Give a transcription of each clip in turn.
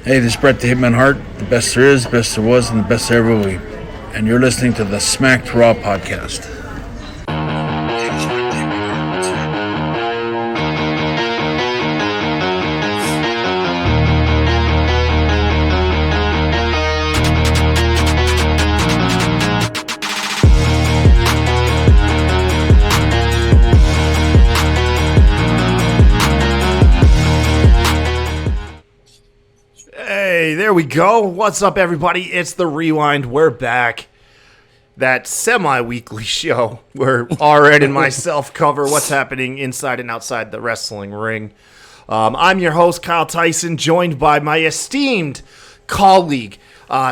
Hey, this is Brett the Hitman Hart, the best there is, best there was, and the best there ever will be. And you're listening to the Smacked Raw podcast. Hey, there we go. What's up, everybody? It's The Rewind. We're back. That semi-weekly show where RN and myself cover what's happening inside and outside the wrestling ring. I'm your host, Kyle Tyson, joined by my esteemed colleague.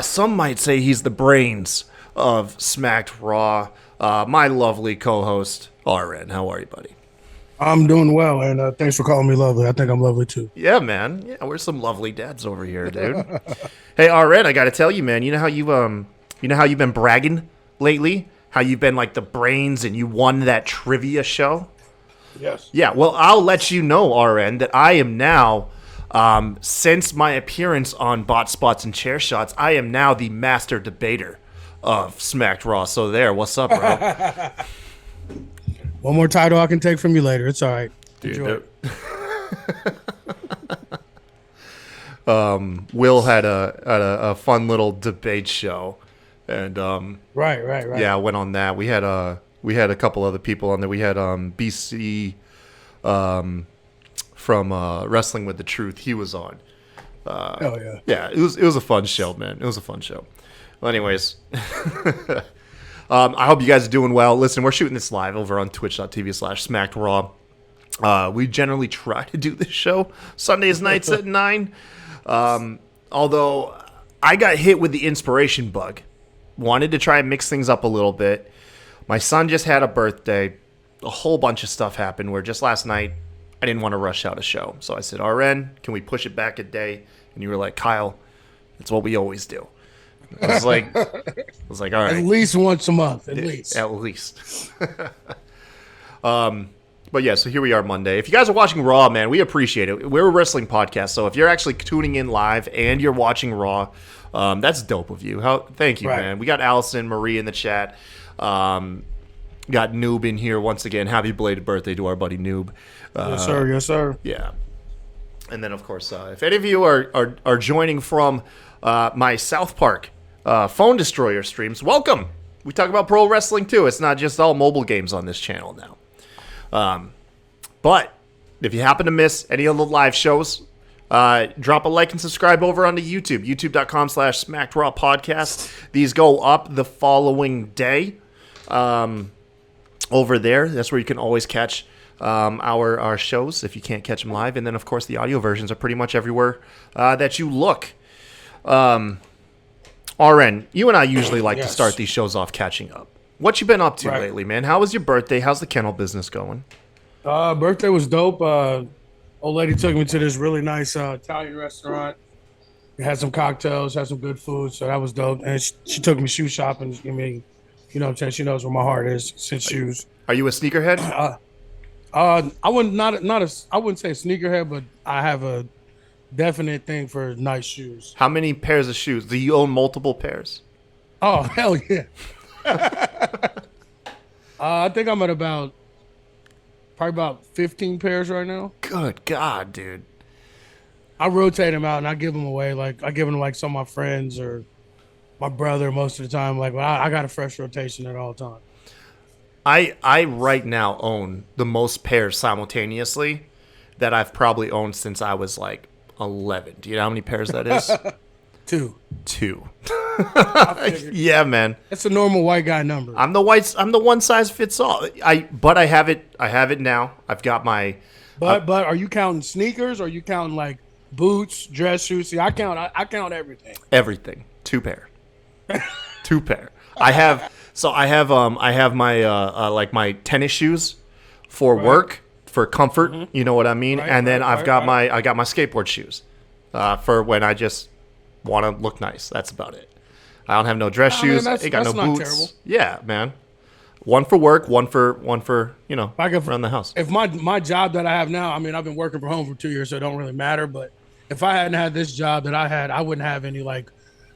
Some might say he's the brains of Smacked Raw. My lovely co-host, RN. How are you, buddy? I'm doing well, and thanks for calling me lovely. I think I'm lovely, too. Yeah, man. Yeah, we're some lovely dads over here, dude. Hey, RN, I got to tell you, man, you know how you've been bragging lately? How you've been like the brains and you won that trivia show? Yes. Yeah, well, I'll let you know, RN, that I am now, since my appearance on Bot Spots and Chair Shots, I am now the master debater of Smacked Raw. So there, what's up, bro? One more title I can take from you later. It's all right. Enjoy. Will had a fun little debate show, and Right. yeah, I went on that. We had a couple other people on there. We had BC from Wrestling with the Truth. He was on. Hell yeah. Yeah, it was a fun show, man. It was a fun show. Well, anyways. I hope you guys are doing well. Listen, we're shooting this live over on twitch.tv/SmackedRaw. We generally try to do this show Sundays nights at 9. Although I got hit with the inspiration bug. Wanted to try and mix things up a little bit. My son just had a birthday. A whole bunch of stuff happened where just last night I didn't want to rush out a show. So I said, RN, can we push it back a day? And you were like, Kyle, that's what we always do. I was like, all right. At least once a month, at least. At least. But yeah, so here we are Monday. If you guys are watching Raw, man, we appreciate it. We're a wrestling podcast, so if you're actually tuning in live and you're watching Raw, that's dope of you. Thank you, Right. man. We got Alison, Marie in the chat. Got Noob in here once again. Happy belated birthday to our buddy Noob. Yes, sir. Yeah. And then, of course, if any of you are joining from my South Park Phone Destroyer streams, welcome. We talk about pro wrestling, too. It's not just all mobile games on this channel now. But if you happen to miss any of the live shows, drop a like and subscribe over onto YouTube, youtube.com/SmackedRawPodcast. These go up the following day over there. That's where you can always catch our shows if you can't catch them live. And then, of course, the audio versions are pretty much everywhere that you look. RN, you and I usually like to start these shows off catching up. What you been up to lately, man? How was your birthday? How's the kennel business going? Birthday was dope. Old lady took me to this really nice Italian restaurant. We had some cocktails, had some good food, so that was dope. And she took me shoe shopping. I mean, you know what I'm saying? She knows where my heart is. Since shoes. Are you a sneakerhead? I wouldn't I wouldn't say a sneakerhead, but I have a definite thing for nice shoes. How many pairs of shoes? Do you own multiple pairs? Oh, hell yeah. I think I'm at probably about 15 pairs right now. Good God, dude. I rotate them out and I give them away. Like I give them to like some of my friends or my brother most of the time. Like, well, I got a fresh rotation at all times. I right now own the most pairs simultaneously that I've probably owned since I was like 11. Do you know how many pairs that is? Two. Yeah, man. That's a normal white guy number. I'm the one size fits all. But I have it now. I've got my. But are you counting sneakers or are you counting like boots, dress shoes? See, I count everything. Everything. 2 pair. 2 pair. I have my like my tennis shoes for work, for comfort. Mm-hmm. You know what I mean. And then I got my skateboard shoes for when I just want to look nice. That's about it. I don't have no dress shoes. I got no boots. Terrible. Yeah, man. One for work, one for around the house. If my job that I have now, I mean, I've been working from home for 2 years, so it don't really matter. But if I hadn't had this job that I had, I wouldn't have any like.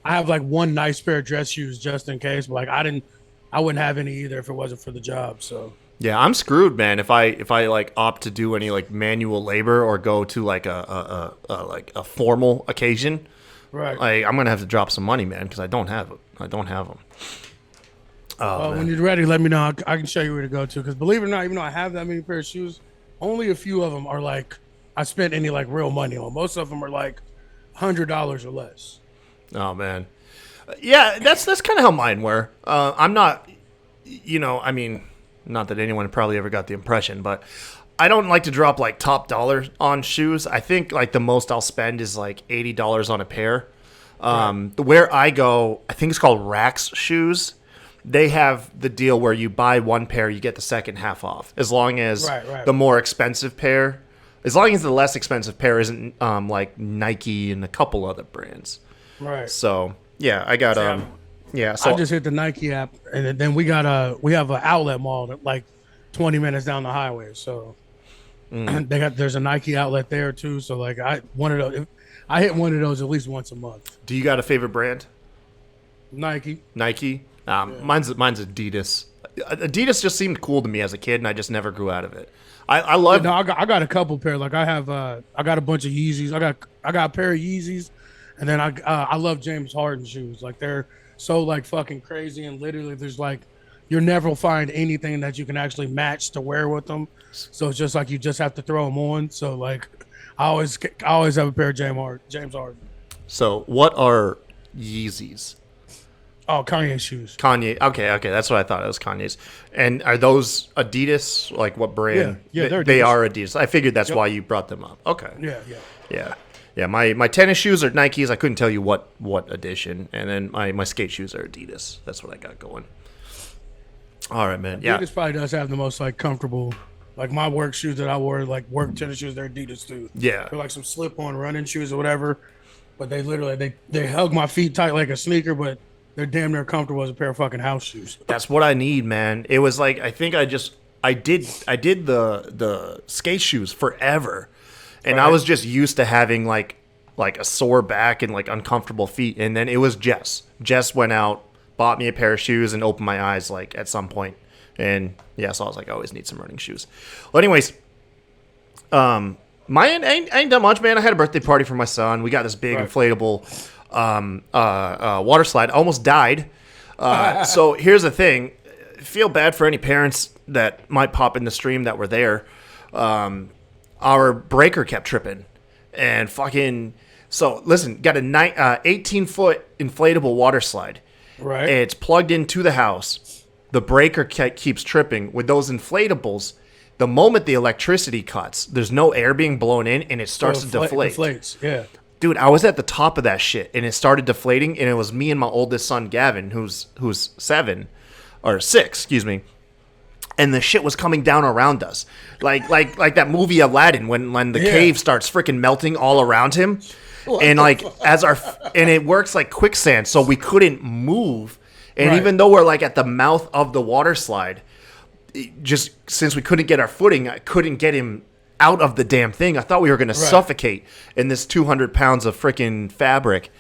I have like one nice pair of dress shoes just in case, but like I wouldn't have any either if it wasn't for the job. So Yeah, I'm screwed, man. If I like opt to do any like manual labor or go to like a formal occasion, right. like I'm gonna have to drop some money, man, because I don't have it. I don't have them. Oh, man. When you're ready, let me know. I can show you where to go to. Because believe it or not, even though I have that many pair of shoes, only a few of them are like I spent any like real money on. Most of them are like $100 or less. Oh man, yeah, that's kind of how mine were. I'm not, I mean, not that anyone probably ever got the impression, but I don't like to drop like top dollar on shoes. I think like the most I'll spend is like $80 on a pair. Where I go, I think it's called Rax Shoes. They have the deal where you buy one pair, you get the second half off, as long as the more expensive pair, as long as the less expensive pair isn't like Nike and a couple other brands. Right. So yeah, I got yeah. So I just hit the Nike app, and then we have an outlet mall that like 20 minutes down the highway. So there's a Nike outlet there too. So like I hit one of those at least once a month. do you got a favorite brand? Nike. Nike. Mine's Adidas. Adidas just seemed cool to me as a kid, and I just never grew out of it. I love. No, I got a couple pair. Like I got a bunch of Yeezys. I got a pair of Yeezys, and then I love James Harden shoes. Like they're so like fucking crazy, and literally there's like you'll never find anything that you can actually match to wear with them. So it's just like you just have to throw them on. So like I always have a pair of James Harden. So what are Yeezys? Oh, Kanye shoes. Kanye. Okay, that's what I thought. It was Kanye's. And are those Adidas? Like what brand? Yeah, they're they Adidas. are Adidas. I figured that's why you brought them up. Okay. Yeah. My tennis shoes are Nikes. I couldn't tell you what edition. And then my skate shoes are Adidas. That's what I got going. All right, man. Yeah. Adidas probably does have the most like comfortable. Like my work shoes that I wore, like work tennis shoes, they're Adidas too. Yeah. They're like some slip-on running shoes or whatever. But they literally they hug my feet tight like a sneaker, but they're damn near comfortable as a pair of fucking house shoes. That's what I need, man. It was like I think I did the skate shoes forever, and I was just used to having like a sore back and like uncomfortable feet. And then it was Jess. Jess went out, bought me a pair of shoes, and opened my eyes like at some point. And yeah, so I was like, I always need some running shoes. Well, anyways, my end ain't done much, man. I had a birthday party for my son. We got this big inflatable water slide. Almost died. So here's the thing. Feel bad for any parents that might pop in the stream that were there. Our breaker kept tripping and fucking. So listen, got a 18-foot inflatable water slide. Right. It's plugged into the house. The breaker keeps tripping with those inflatables. The moment the electricity cuts, there's no air being blown in, and it starts to deflate. Deflates, yeah. Dude, I was at the top of that shit, and it started deflating, and it was me and my oldest son, Gavin, who's 6, excuse me, and the shit was coming down around us, like that movie Aladdin when the cave starts freaking melting all around him, and like and it works like quicksand, so we couldn't move, and even though we're like at the mouth of the water slide, just since we couldn't get our footing, I couldn't get him out of the damn thing. I thought we were going to suffocate in this 200 pounds of freaking fabric.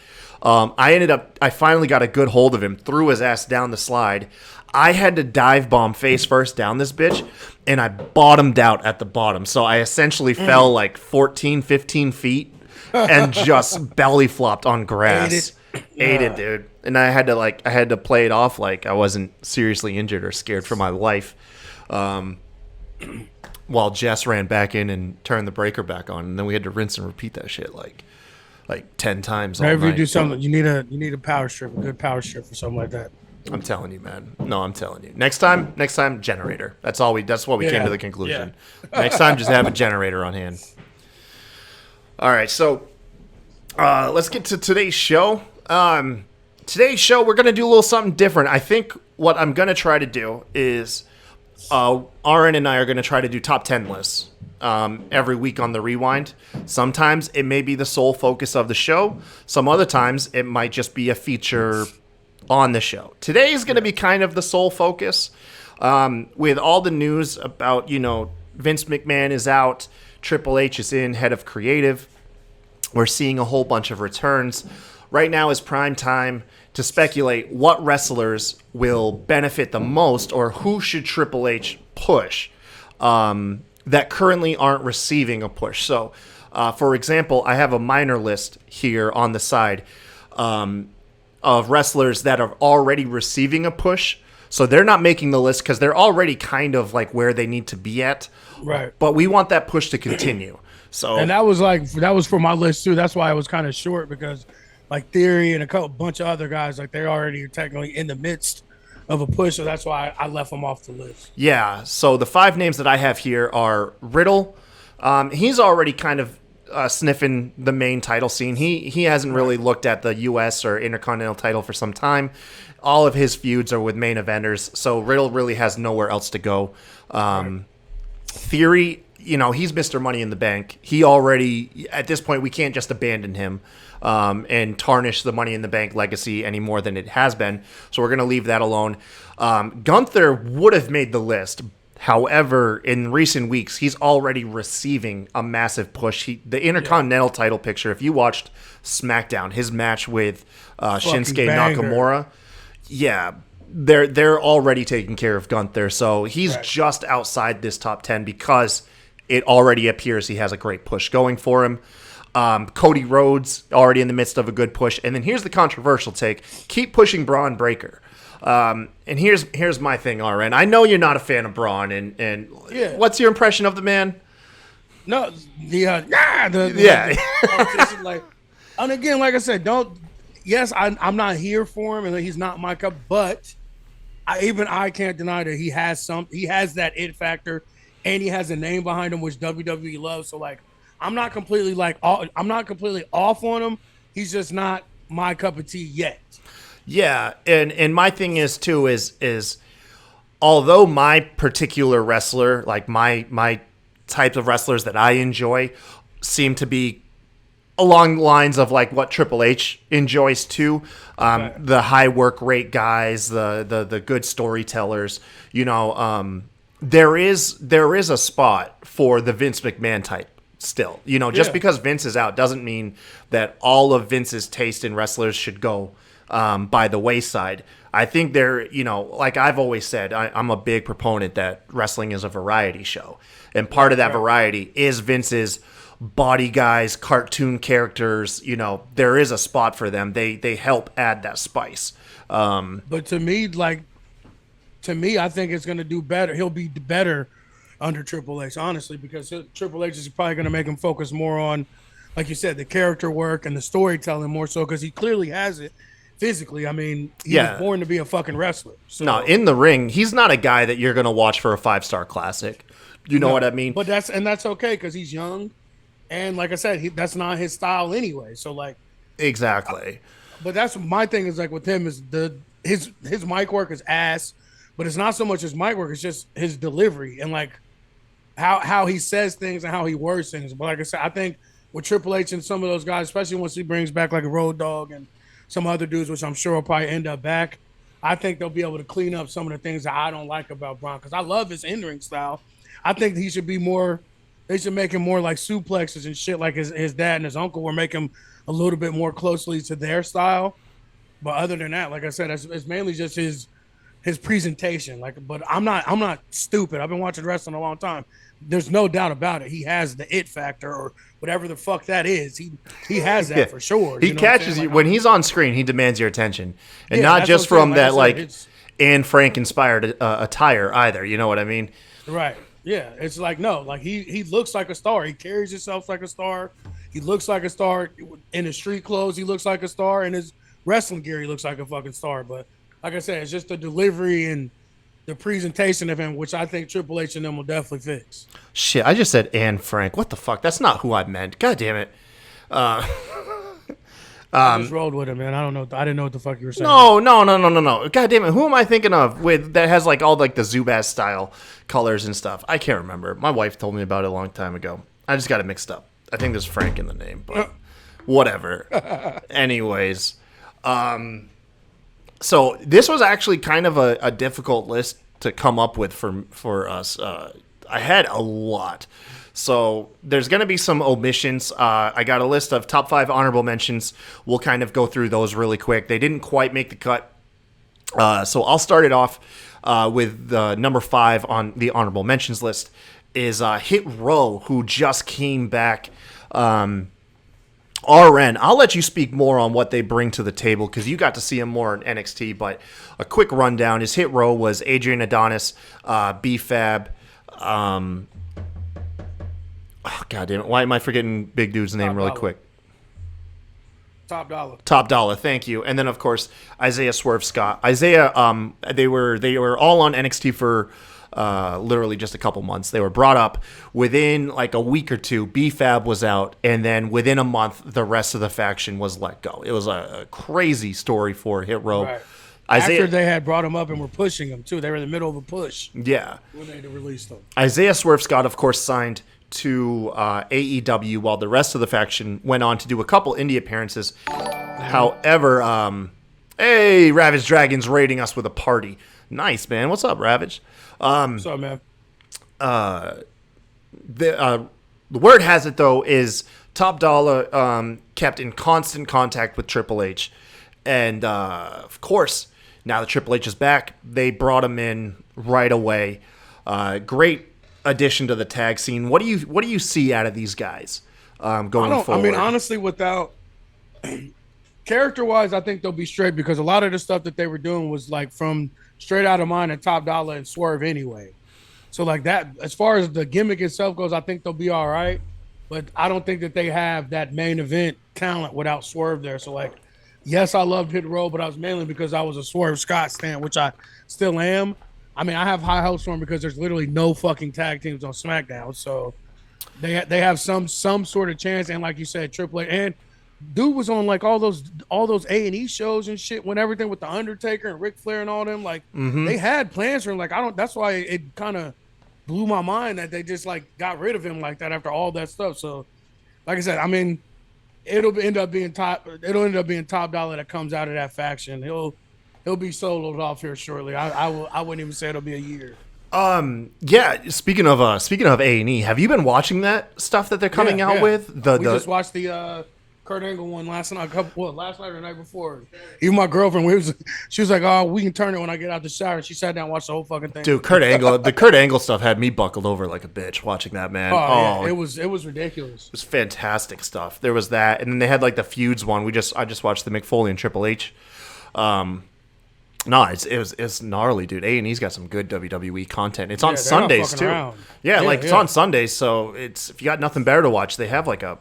I finally got a good hold of him, threw his ass down the slide. I had to dive bomb face first down this bitch, and I bottomed out at the bottom. So I essentially fell like 14, 15 feet and just belly flopped on grass. Ate it, dude. And I had to play it off like I wasn't seriously injured or scared for my life. While Jess ran back in and turned the breaker back on, and then we had to rinse and repeat that shit like 10 times. Whenever you do something, you need a power strip, a good power strip for something like that. I'm telling you, man. No, I'm telling you. Next time, generator. That's what we came to the conclusion. Yeah. Next time, just have a generator on hand. All right, so let's get to today's show. Today's show, we're gonna do a little something different. I think what I'm gonna try to do is. Aaron and I are going to try to do top 10 lists every week on the Rewind. Sometimes it may be the sole focus of the show. Some other times it might just be a feature on the show. Today is going to be kind of the sole focus with all the news about, Vince McMahon is out, Triple H is in, head of creative. We're seeing a whole bunch of returns. Right now is prime time to speculate what wrestlers will benefit the most, or who should Triple H push that currently aren't receiving a push. So, for example, I have a minor list here on the side of wrestlers that are already receiving a push. So they're not making the list because they're already kind of like where they need to be at. Right. But we want that push to continue. So, and that was for my list too. That's why it was kind of short, because like Theory and a bunch of other guys, like they're already technically in the midst of a push. So that's why I left them off the list. Yeah. So the 5 names that I have here are Riddle. He's already kind of sniffing the main title scene. He hasn't really looked at the U.S. or Intercontinental title for some time. All of his feuds are with main eventers, so Riddle really has nowhere else to go. Theory, he's Mr. Money in the Bank. He already, at this point, we can't just abandon him and tarnish the Money in the Bank legacy any more than it has been. So we're going to leave that alone. Gunther would have made the list. However, in recent weeks, he's already receiving a massive push. The Intercontinental title picture, if you watched SmackDown, his match with Shinsuke Nakamura, yeah, they're already taking care of Gunther. So he's just outside this top 10 because it already appears he has a great push going for him. Cody Rhodes already in the midst of a good push. And then here's the controversial take. Keep pushing Braun Breaker. And here's my thing, RN. I know you're not a fan of Braun, and what's your impression of the man? No, like, and again, like I said, I'm not here for him, and he's not my cup. But I can't deny that he has that it factor, and he has a name behind him which WWE loves. So like, I'm not completely off on him. He's just not my cup of tea yet. Yeah, and my thing is too is although my particular wrestler, like my types of wrestlers that I enjoy, seem to be along the lines of like what Triple H enjoys too, the high work rate guys, the good storytellers, there is a spot for the Vince McMahon type. Still, just because Vince is out doesn't mean that all of Vince's taste in wrestlers should go by the wayside. I think like I've always said, I'm a big proponent that wrestling is a variety show. And part of that variety is Vince's body guys, cartoon characters. There is a spot for them. They help add that spice. But to me, I think it's going to do better. He'll be better under Triple H, honestly, because Triple H is probably going to make him focus more on, like you said, the character work and the storytelling more so, because he clearly has it. Physically, I mean, he was born to be a fucking wrestler. So. No, in the ring, he's not a guy that you're going to watch for a 5-star classic. You know what I mean? But that's okay, because he's young, and like I said, that's not his style anyway. So like, exactly. But that's my thing is like with him is his mic work is ass, but it's not so much his mic work; it's just his delivery and like how he says things and how he words things. But like I said, I think with Triple H and some of those guys, especially once he brings back like a Road Dogg and some other dudes, which I'm sure will probably end up back, I think they'll be able to clean up some of the things that I don't like about Braun, because I love his in-ring style. I think he should be more – they should make him more like suplexes and shit like his dad and his uncle, or make him a little bit more closely to their style. But other than that, like I said, it's mainly just his presentation. But I'm not stupid. I've been watching wrestling a long time. There's no doubt about it. He has the it factor, or whatever the fuck that is. He has that for sure. He catches you when he's on screen. He demands your attention, and not just from that Anne Frank inspired attire either. You know what I mean? Right. Yeah. It's like he looks like a star. He carries himself like a star. He looks like a star in his street clothes. He looks like a star in his wrestling gear. He looks like a fucking star. But like I said, it's just the delivery and the presentation of him, which I think Triple H and them will definitely fix. Shit, I just said Anne Frank. What the fuck? That's not who I meant. God damn it. I just rolled with it, man. I don't know. I didn't know what the fuck you were saying. No. God damn it. Who am I thinking of that has like all like the Zubaz style colors and stuff? I can't remember. My wife told me about it a long time ago. I just got it mixed up. I think there's Frank in the name, but whatever. Anyways, so this was actually kind of a difficult list to come up with for us. I had a lot. So there's going to be some omissions. I got a list of top 5 honorable mentions. We'll kind of go through those really quick. They didn't quite make the cut. So I'll start it off with number 5 on the honorable mentions list is Hit Row, who just came back. RN, I'll let you speak more on what they bring to the table because you got to see him more in NXT, but a quick rundown. His Hit Row was Adrian Adonis, B-Fab, oh, God damn it. Why am I forgetting Big Dude's name really quick? Top Dollar. Top Dollar, thank you. And then, of course, Isaiah Swerve Scott. Isaiah, they were all on NXT for literally just a couple months. They were brought up within like a week or two. B-Fab was out, and then within a month, the rest of the faction was let go. It was a crazy story for Hit Row. Right. Isaiah, After they had brought him up and were pushing him too, they were in the middle of a push. Yeah. When they released them. Isaiah Swerve Scott, of course, signed to AEW, while the rest of the faction went on to do a couple indie appearances. However, hey, Ravage Dragon's raiding us with a party. Nice, man. What's up, Ravage? What's up, man? The word has it, though, is Top Dollar kept in constant contact with Triple H. And, of course, now that Triple H is back, they brought him in right away. Great addition to the tag scene. What do you see out of these guys going forward? I mean, honestly, without character-wise, I think they'll be straight because a lot of the stuff that they were doing was like from Straight Outta Mind and Top Dollar and Swerve anyway. So like that, as far as the gimmick itself goes, I think they'll be all right. But I don't think that they have that main event talent without Swerve there. So like, yes, I loved Hit Row, but I was mainly because I was a Swerve Scott stan, which I still am. I mean, I have high hopes for him because there's literally no fucking tag teams on SmackDown. So they have some sort of chance. And like you said, Triple H and dude was on like all those A&E shows and shit when everything with the Undertaker and Ric Flair and all them. Like they had plans for him. Like that's why it kind of blew my mind that they just like got rid of him like that after all that stuff. So like I said, I mean, it'll end up being Top Dollar that comes out of that faction. He'll be soloed off here shortly. I wouldn't even say it'll be a year. Yeah. Speaking of A&E, have you been watching that stuff that they're coming out with? We just watched the Kurt Angle one last night. Last night or the night before. Even my girlfriend, she was like, "Oh, we can turn it when I get out the shower." And she sat down and watched the whole fucking thing. Dude, the Kurt Angle stuff had me buckled over like a bitch watching that, man. Yeah, it was ridiculous. It was fantastic stuff. There was that, and then they had like the feuds one. I just watched the Mick Foley and Triple H. No, it's gnarly, dude. A&E's got some good WWE content. It's on Sundays too. It's on Sundays. So if you got nothing better to watch, they have like a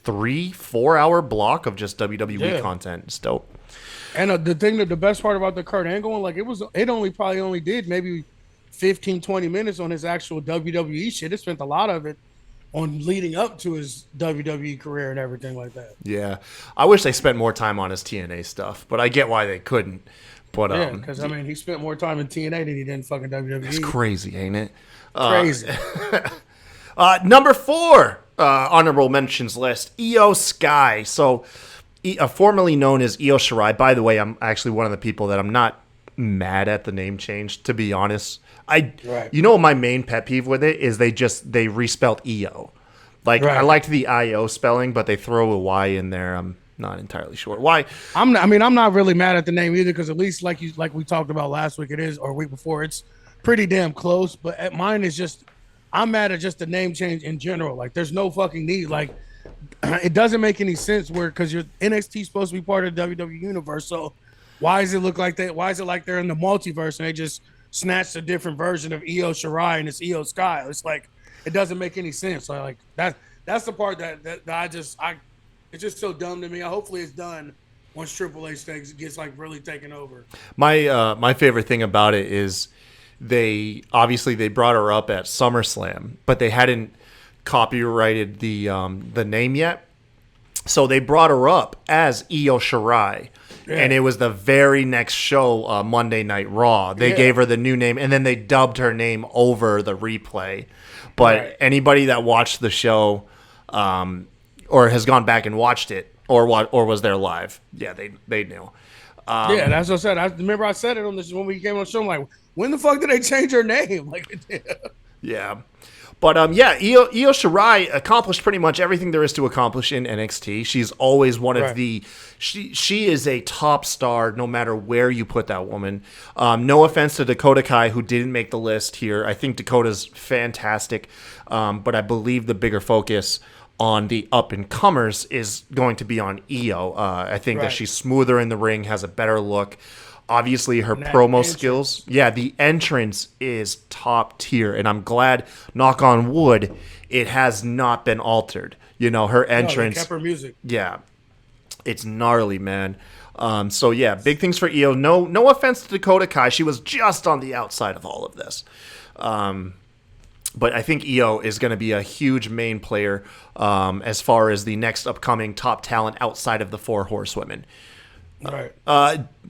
3-4 hour block of just WWE content. It's dope. And the best part about the Kurt Angle one, like it probably only did maybe 15-20 minutes on his actual WWE shit. It spent a lot of it on leading up to his WWE career and everything like that. Yeah, I wish they spent more time on his TNA stuff, but I get why they couldn't. But yeah, because I mean, he spent more time in TNA than he did in fucking WWE. It's crazy, ain't it? Crazy. Number 4 honorable mentions list: Io Sky. So, formerly known as Io Shirai. By the way, I'm actually one of the people that I'm not mad at the name change. To be honest, you know, my main pet peeve with it is they respelt Io. Like I liked the IO spelling, but they throw a Y in there. I'm not entirely sure why. I'm not really mad at the name either because at least like we talked about last week, or week before, it's pretty damn close. But mine is just, I'm mad at just the name change in general. Like there's no fucking need. Like it doesn't make any sense because your NXT supposed to be part of the WWE universe. So why does it look like that? Why is it like they're in the multiverse and they just snatched a different version of Io Shirai and it's Io Sky? It's like it doesn't make any sense. So like that's the part that it's just so dumb to me. Hopefully it's done once Triple H gets like really taken over. My favorite thing about it is they brought her up at SummerSlam, but they hadn't copyrighted the name yet. So they brought her up as Io Shirai. Yeah. And it was the very next show, Monday Night Raw. They gave her the new name, and then they dubbed her name over the replay. But anybody that watched the show or has gone back and watched it or was there live, they knew. That's what I said. I remember I said it on this when we came on the show. I'm like, when the fuck did they change her name? Like, yeah. But yeah, Io Shirai accomplished pretty much everything there is to accomplish in NXT. She's always one of the she is a top star no matter where you put that woman. No offense to Dakota Kai, who didn't make the list here. I think Dakota's fantastic, but I believe the bigger focus on the up-and-comers is going to be on Io. I think that she's smoother in the ring, has a better look. Obviously, her promo skills. Yeah, the entrance is top tier, and I'm glad, knock on wood, it has not been altered. You know, her entrance. They kept her music. Yeah, it's gnarly, man. So, yeah, big things for Io. No offense to Dakota Kai. She was just on the outside of all of this. But I think Io is going to be a huge main player as far as the next upcoming top talent outside of the 4 horsewomen. Right.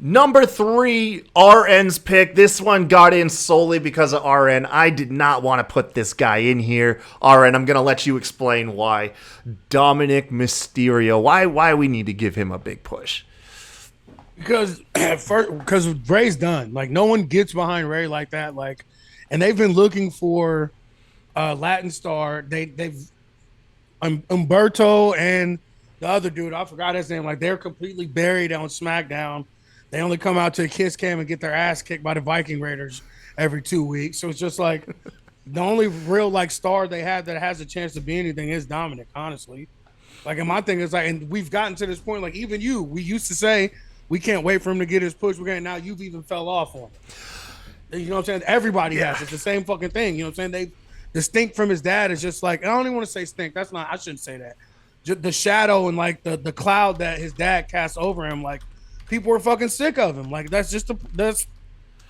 Number 3, RN's pick. This one got in solely because of RN. I did not want to put this guy in here. RN, I'm going to let you explain why. Dominic Mysterio. Why we need to give him a big push. Because Ray's done. Like, no one gets behind Ray like that. Like, and they've been looking for a Latin star. They've Umberto and the other dude, I forgot his name. Like, they're completely buried on SmackDown. They only come out to a kiss cam and get their ass kicked by the Viking Raiders every 2 weeks. So it's just like the only real like star they have that has a chance to be anything is Dominic, honestly. Like, and my thing is like, and we've gotten to this point, like even we used to say we can't wait for him to get his push. Now you've even fell off on it. You know what I'm saying? Everybody has. It's the same fucking thing. You know what I'm saying? The stink from his dad is just like, I don't even want to say stink. I shouldn't say that. The shadow and like the cloud that his dad cast over him, like people are fucking sick of him. Like that's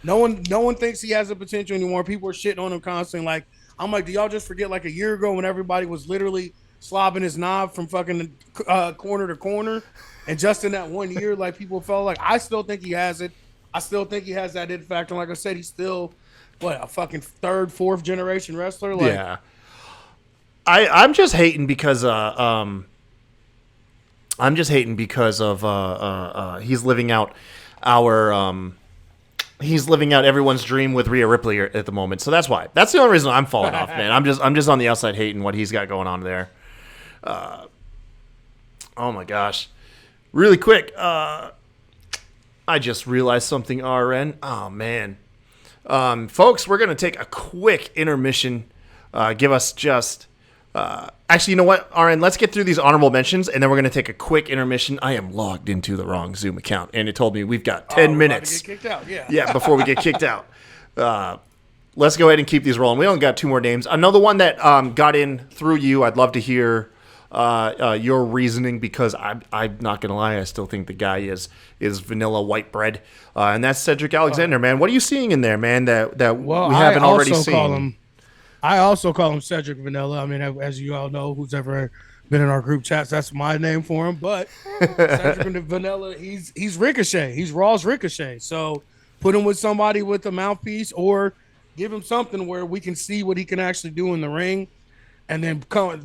no one thinks he has the potential anymore. People are shitting on him constantly. Like I'm like, do y'all just forget like a year ago when everybody was literally slobbing his knob from fucking corner to corner, and just in that 1 year, like people felt like I still think he has it. I still think he has that it factor. Like I said, he's still a fucking 3rd, 4th generation wrestler. Like, yeah. I'm just hating because he's living out everyone's dream with Rhea Ripley at the moment. So that's why. That's the only reason I'm falling off, man. I'm just on the outside hating what he's got going on there. Oh my gosh. Really quick, I just realized something, RN. Oh man. Folks, we're going to take a quick intermission. Give us just actually, you know what, RN, let's get through these honorable mentions, and then we're going to take a quick intermission. I am logged into the wrong Zoom account, and it told me we've got 10 minutes. Get kicked out, yeah, before we get kicked out. Let's go ahead and keep these rolling. We only got 2 more names. Another one that got in through you, I'd love to hear your reasoning, because I'm not going to lie, I still think the guy is vanilla white bread, and that's Cedric Alexander, man. What are you seeing in there, man, that we haven't already seen? I also call him Cedric Vanilla. I mean, as you all know, who's ever been in our group chats, that's my name for him. But Cedric Vanilla, he's Ricochet. He's Raw's Ricochet. So put him with somebody with a mouthpiece, or give him something where we can see what he can actually do in the ring. And then I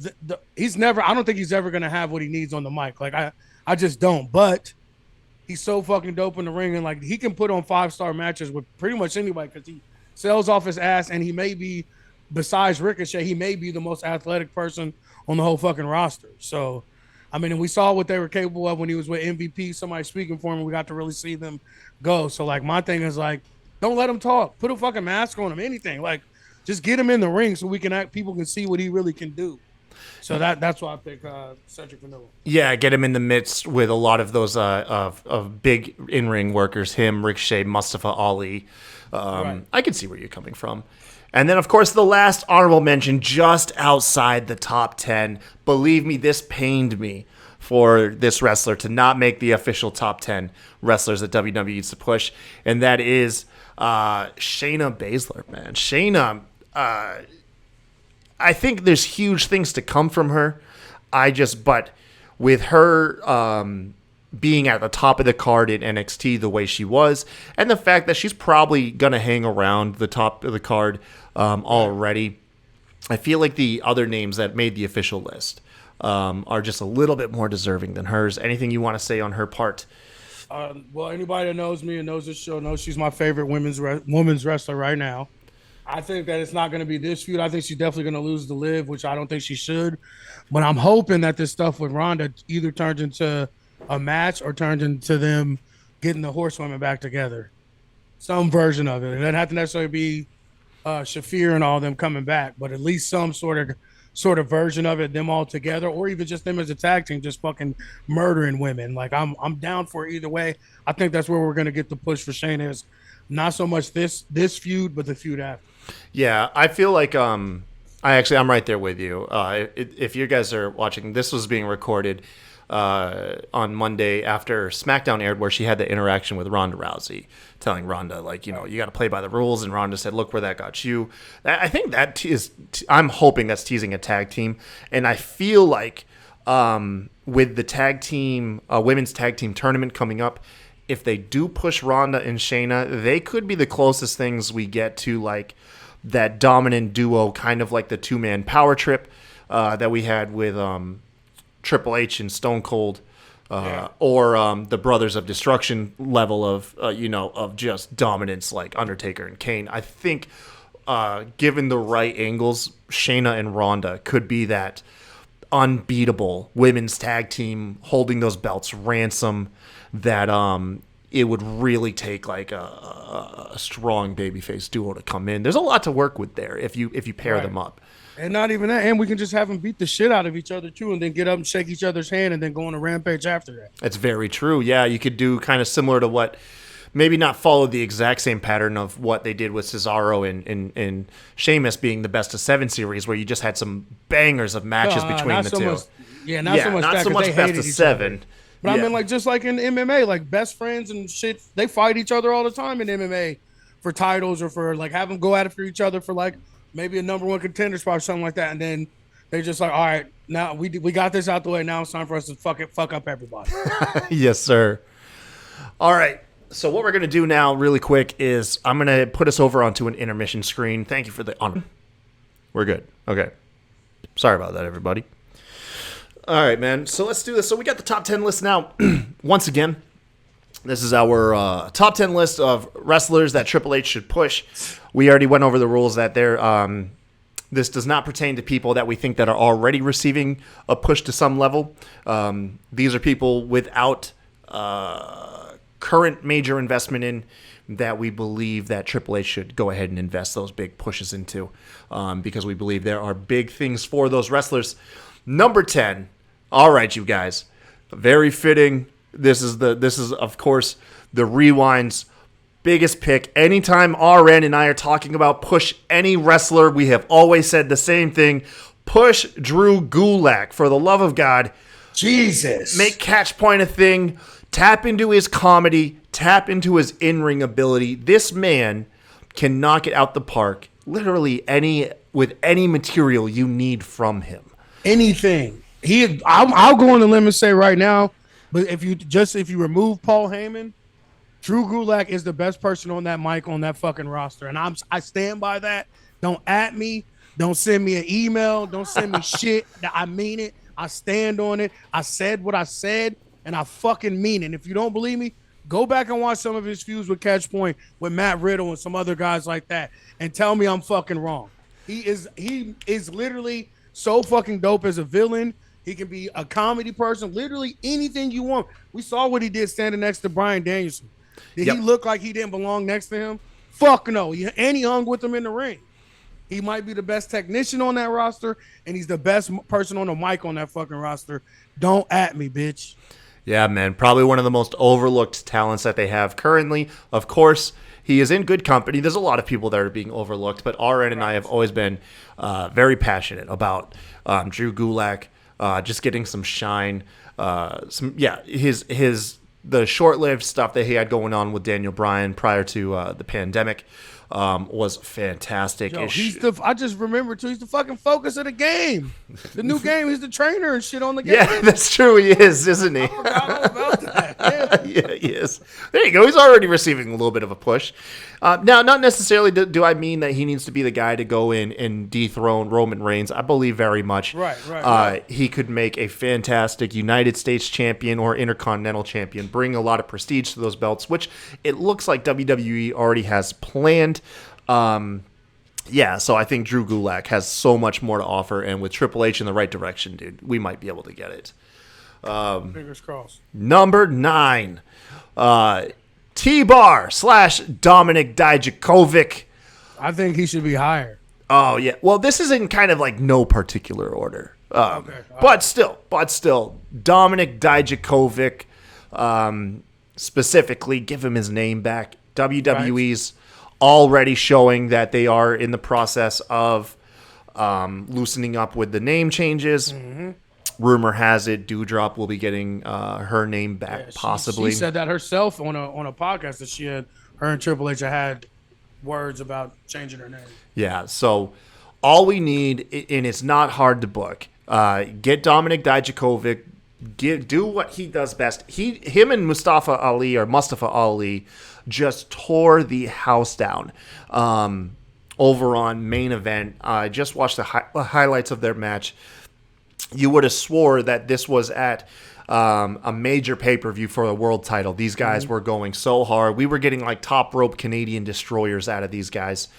don't think he's ever going to have what he needs on the mic. Like, I just don't. But he's so fucking dope in the ring. And, like, he can put on 5-star matches with pretty much anybody, because he sells off his ass, and he may be, besides Ricochet, he may be the most athletic person on the whole fucking roster. So, I mean, and we saw what they were capable of when he was with MVP, somebody speaking for him, and we got to really see them go. So, like, my thing is, like, don't let him talk. Put a fucking mask on him, anything. Like, just get him in the ring so people can see what he really can do. So that's why I pick Cedric Vanilla. Yeah, get him in the midst with a lot of those of big in-ring workers, him, Ricochet, Mustafa Ali. Right. I can see where you're coming from. And then, of course, the last honorable mention, just outside the top 10. Believe me, this pained me for this wrestler to not make the official top 10 wrestlers that WWE used to push. And that is Shayna Baszler, man. Shayna, I think there's huge things to come from her. But with her being at the top of the card in NXT the way she was, and the fact that she's probably going to hang around the top of the card already, I feel like the other names that made the official list are just a little bit more deserving than hers. Anything you want to say on her part? Well, anybody that knows me and knows this show knows she's my favorite women's wrestler right now. I think that it's not going to be this feud. I think she's definitely going to lose the Liv, which I don't think she should. But I'm hoping that this stuff with Ronda either turns into a match or turns into them getting the horsewomen back together. Some version of it. It doesn't have to necessarily be Shafir and all them coming back, but at least some sort of version of it, them all together, or even just them as a tag team, just fucking murdering women. Like I'm down for either way. I think that's where we're going to get the push for Shayna is not so much this feud, but the feud after. Yeah, I feel like I'm right there with you. If you guys are watching, this was being recorded on Monday after SmackDown aired, where she had the interaction with Ronda Rousey, telling Ronda, like, you know, you got to play by the rules, and Ronda said, "Look where that got you." I think that is. I'm hoping that's teasing a tag team, and I feel like with the tag team, women's tag team tournament coming up, if they do push Ronda and Shayna, they could be the closest things we get to like that dominant duo, kind of like the 2-man power trip that we had with Triple H and Stone Cold, or the Brothers of Destruction level of of just dominance like Undertaker and Kane. I think given the right angles, Shayna and Ronda could be that unbeatable women's tag team holding those belts ransom that it would really take like a strong babyface duo to come in. There's a lot to work with there if you pair them up. And not even that. And we can just have them beat the shit out of each other, too, and then get up and shake each other's hand and then go on a rampage after that. That's very true. Yeah, you could do kind of similar to what, maybe not follow the exact same pattern of what they did with Cesaro and Sheamus being the best of 7 series, where you just had some bangers of matches between the two. Not so much best of 7. But I mean, like, just like in MMA, like best friends and shit, they fight each other all the time in MMA for titles or for like have them go at it for each other for like maybe a number 1 contender spot or something like that. And then they're just like, all right, now we got this out the way. Now it's time for us to fuck up everybody. Yes, sir. All right. So what we're going to do now really quick is I'm going to put us over onto an intermission screen. Thank you for the honor. We're good. Okay. Sorry about that, everybody. All right, man. So let's do this. So we got the top 10 list now. Once again, this is our top 10 list of wrestlers that Triple H should push. We already went over the rules that this does not pertain to people that we think that are already receiving a push to some level. These are people without current major investment in that we believe that Triple H should go ahead and invest those big pushes into because we believe there are big things for those wrestlers. Number 10. All right, you guys. Very fitting. This is of course the Rewind's biggest pick. Anytime RN and I are talking about push any wrestler, we have always said the same thing. Push Drew Gulak, for the love of God. Jesus. Make Catch Point a thing. Tap into his comedy. Tap into his in-ring ability. This man can knock it out the park. Literally with any material you need from him. Anything. I'll go on the limb and say right now, but if you remove Paul Heyman, Drew Gulak is the best person on that mic on that fucking roster, and I stand by that. Don't at me. Don't send me an email. Don't send me shit. I mean it. I stand on it. I said what I said, and I fucking mean it. And if you don't believe me, go back and watch some of his feuds with Catch Point, with Matt Riddle and some other guys like that, and tell me I'm fucking wrong. He is literally so fucking dope as a villain. He can be a comedy person, literally anything you want. We saw what he did standing next to Bryan Danielson. Did he look like he didn't belong next to him? Fuck no. And he hung with him in the ring. He might be the best technician on that roster, and he's the best person on the mic on that fucking roster. Don't at me, bitch. Yeah, man. Probably one of the most overlooked talents that they have currently. Of course, he is in good company. There's a lot of people that are being overlooked, but RN and I have always been very passionate about Drew Gulak just getting some shine. The short-lived stuff that he had going on with Daniel Bryan prior to the pandemic was fantastic. Yo, I just remember too. He's the fucking focus of the game. The new game. He's the trainer and shit on the game. Yeah, that's true. He is, isn't he? I forgot all about that. Yeah, he is. There you go. He's already receiving a little bit of a push. Now, not necessarily do I mean that he needs to be the guy to go in and dethrone Roman Reigns. I believe very much. Right. He could make a fantastic United States champion or Intercontinental champion, bring a lot of prestige to those belts, which it looks like WWE already has planned. Yeah, so I think Drew Gulak has so much more to offer, and with Triple H in the right direction, dude, we might be able to get it. Fingers crossed. Number 9, T-Bar / Dominic Dijakovic. I think he should be higher. Oh yeah. Well, this is in kind of like no particular order. Okay. But still, Dominic Dijakovic, specifically, give him his name back. WWE's already showing that they are in the process of loosening up with the name changes. Mm-hmm. Rumor has it Doudrop will be getting her name back, possibly. She said that herself on a podcast that her and Triple H had words about changing her name. Yeah, so all we need, and it's not hard to book, get Dominic Dijakovic, do what he does best. Him and Mustafa Ali just tore the house down over on Main Event. I just watched the highlights of their match. You would have swore that this was at a major pay-per-view for the world title. These guys were going so hard. We were getting like top rope Canadian destroyers out of these guys.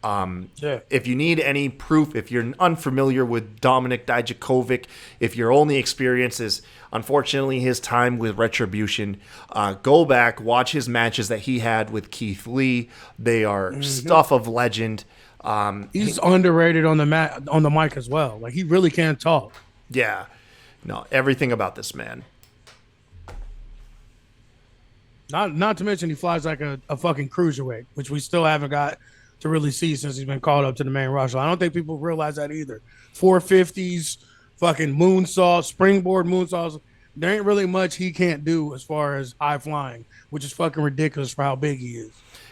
If you need any proof, if you're unfamiliar with Dominic Dijakovic, if your only experience is unfortunately his time with Retribution, go back, watch his matches that he had with Keith Lee. They are stuff of legend. He's underrated on the mic as well. Like, he really can't talk. Yeah. No, everything about this man. Not to mention he flies like a fucking cruiserweight, which we still haven't got to really see since he's been called up to the main roster. I don't think people realize that either. 450s, fucking moonsaults, springboard moonsaults. There ain't really much he can't do as far as high flying, which is fucking ridiculous for how big he is.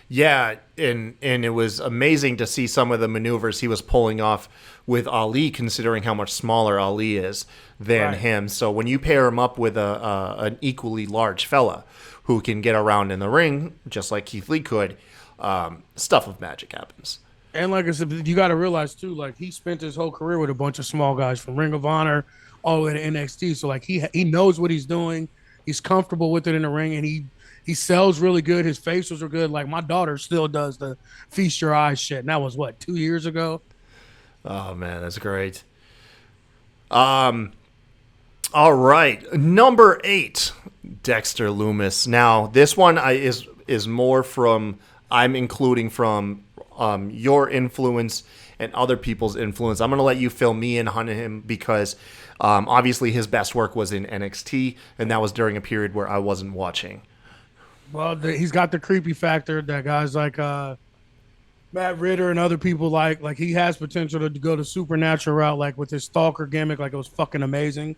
Yeah, and it was amazing to see some of the maneuvers he was pulling off with Ali, considering how much smaller Ali is than him. So when you pair him up with an equally large fella who can get around in the ring, just like Keith Lee could, stuff of magic happens. And like I said, you got to realize too, like, he spent his whole career with a bunch of small guys from Ring of Honor all the way to NXT. So like he knows what he's doing. He's comfortable with it in the ring, and he sells really good. His facials are good. Like, my daughter still does the feast your eyes shit. And that was 2 years ago. Oh man, that's great. All right, number 8, Dexter Lumis. Now this one is more from, I'm including from your influence and other people's influence. I'm going to let you fill me in on him because obviously his best work was in NXT, and that was during a period where I wasn't watching. Well, he's got the creepy factor that guys like Matt Ritter and other people like. Like, he has potential to go the supernatural route, like with his stalker gimmick. Like, it was fucking amazing.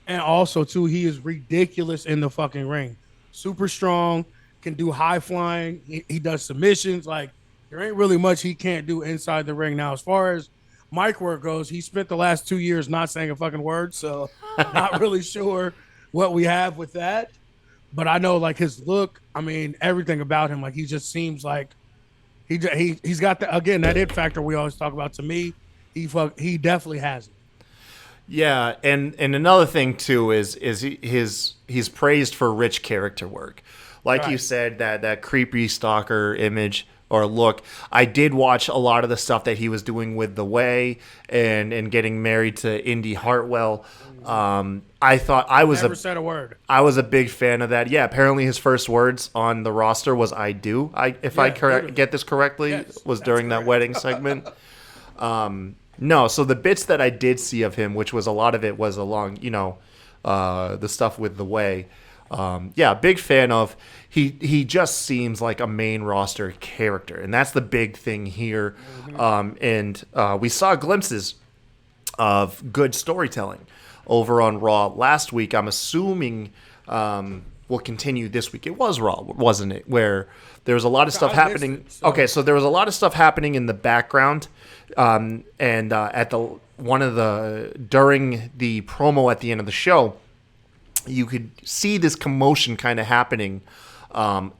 And also, too, he is ridiculous in the fucking ring. Super strong, can do high flying. He does submissions. Like, there ain't really much he can't do inside the ring. Now, as far as mic work goes, he spent the last 2 years not saying a fucking word, so not really sure what we have with that. But I know, like, his look, I mean, everything about him, like, he just seems like he's got that it factor we always talk about. To me, he definitely has it. Yeah, and another thing too is he's praised for rich character work. Like you said, that creepy stalker image or look. I did watch a lot of the stuff that he was doing with The Way and getting married to Indy Hartwell. I thought Never said a word. I was a big fan of that. Yeah, apparently his first words on the roster was "I do." I get this correctly, was during that wedding segment. No, so the bits that I did see of him, which was a lot of it was along, the stuff with The Way. Big fan of. He just seems like a main roster character, and that's the big thing here. We saw glimpses of good storytelling over on Raw last week. I'm assuming will continue this week. It was Raw, wasn't it? Where there was a lot of stuff happening. Okay, so there was a lot of stuff happening in the background, and at during the promo at the end of the show, you could see this commotion kind of happening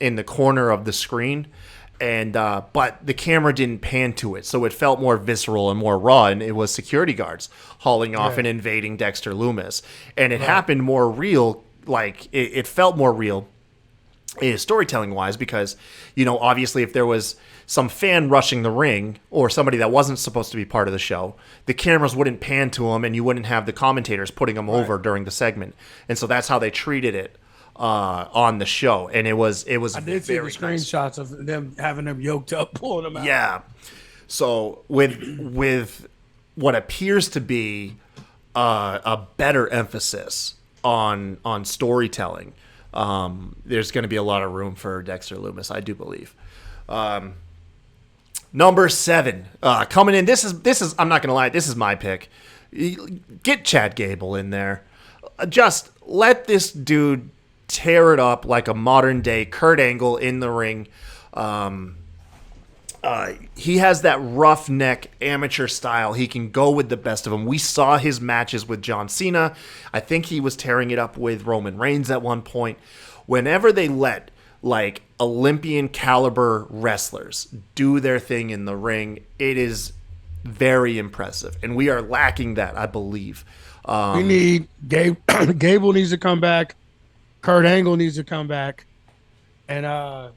in the corner of the screen, and but the camera didn't pan to it, so it felt more visceral and more raw, and it was security guards hauling off and invading Dexter Lumis, and it happened more real, like it felt more real is storytelling wise, because, you know, obviously if there was some fan rushing the ring or somebody that wasn't supposed to be part of the show, the cameras wouldn't pan to them and you wouldn't have the commentators putting them over during the segment. And so that's how they treated it on the show. And it was I did see the nice. screenshots of them having them yoked up, pulling them out. Yeah. So with what appears to be a better emphasis on storytelling, there's going to be a lot of room for Dexter Lumis, I do believe. Number 7, coming in. This is I'm not going to lie, this is my pick. Get Chad Gable in there. Just let this dude tear it up like a modern day Kurt Angle in the ring. He has that roughneck amateur style. He can go with the best of them. We saw his matches with John Cena. I think he was tearing it up with Roman Reigns at one point. Whenever they let like Olympian caliber wrestlers do their thing in the ring, it is very impressive. And we are lacking that, I believe. We need Gable needs to come back. Kurt Angle needs to come back. And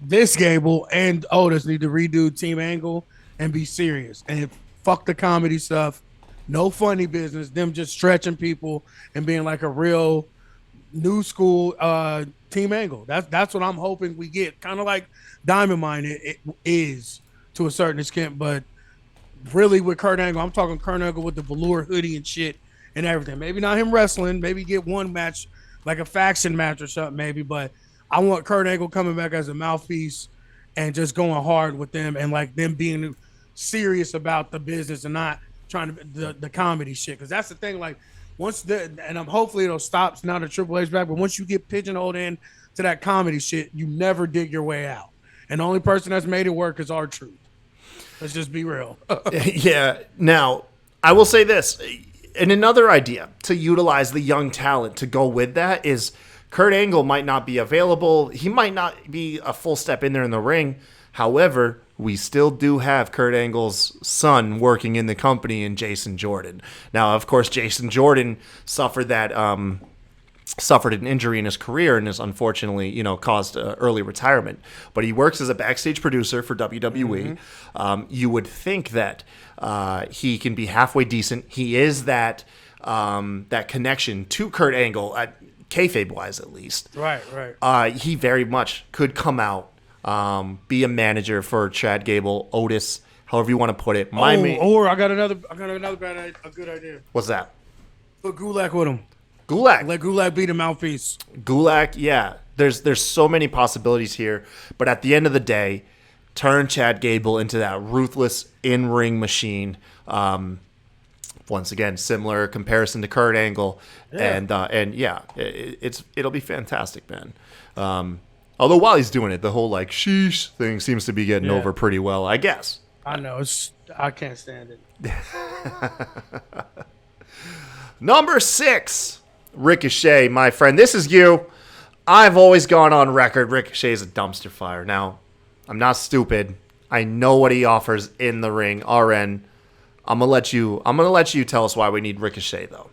this Gable and Otis need to redo Team Angle and be serious. And fuck the comedy stuff. No funny business. Them just stretching people and being like a real new school Team Angle. That's what I'm hoping we get. Kind of like Diamond Mine it is to a certain extent, but really with Kurt Angle, I'm talking Kurt Angle with the velour hoodie and shit and everything. Maybe not him wrestling. Maybe get one match, like a faction match or something maybe, but I want Kurt Angle coming back as a mouthpiece and just going hard with them and like them being serious about the business and not trying to the comedy shit. Because that's the thing. Like hopefully it'll stop now that Triple H back. But once you get pigeonholed in to that comedy shit, you never dig your way out. And the only person that's made it work is R-Truth. Let's just be real. Yeah. Now I will say this, and another idea to utilize the young talent to go with that is, Kurt Angle might not be available. He might not be a full step in there in the ring. However, we still do have Kurt Angle's son working in the company in Jason Jordan. Now, of course, Jason Jordan suffered an injury in his career and is unfortunately, caused early retirement. But he works as a backstage producer for WWE. Mm-hmm. You would think that he can be halfway decent. He is that connection to Kurt Angle, kayfabe-wise at least. Right. He very much could come out, be a manager for Chad Gable, Otis, however you want to put it. Or I got another a good idea. What's that? Put Gulak with him. Gulak. Let Gulak be the mouthpiece. Gulak, yeah. There's so many possibilities here, but at the end of the day, turn Chad Gable into that ruthless in-ring machine. Once again, similar comparison to Kurt Angle, and it'll be fantastic, man. Although while he's doing it, the whole like sheesh thing seems to be getting over pretty well, I guess. I know, I can't stand it. Number 6, Ricochet, my friend. This is you. I've always gone on record. Ricochet is a dumpster fire. Now, I'm not stupid. I know what he offers in the ring. RN. I'm gonna let you tell us why we need Ricochet, though.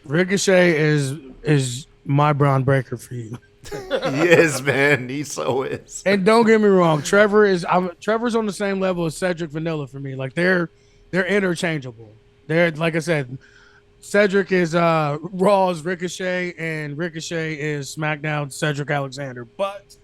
Ricochet is my Braun Breaker for you. He is, man. He so is. And don't get me wrong, Trevor's on the same level as Cedric Vanilla for me. Like they're interchangeable. They're, like I said, Cedric is Raw's Ricochet, and Ricochet is SmackDown Cedric Alexander. But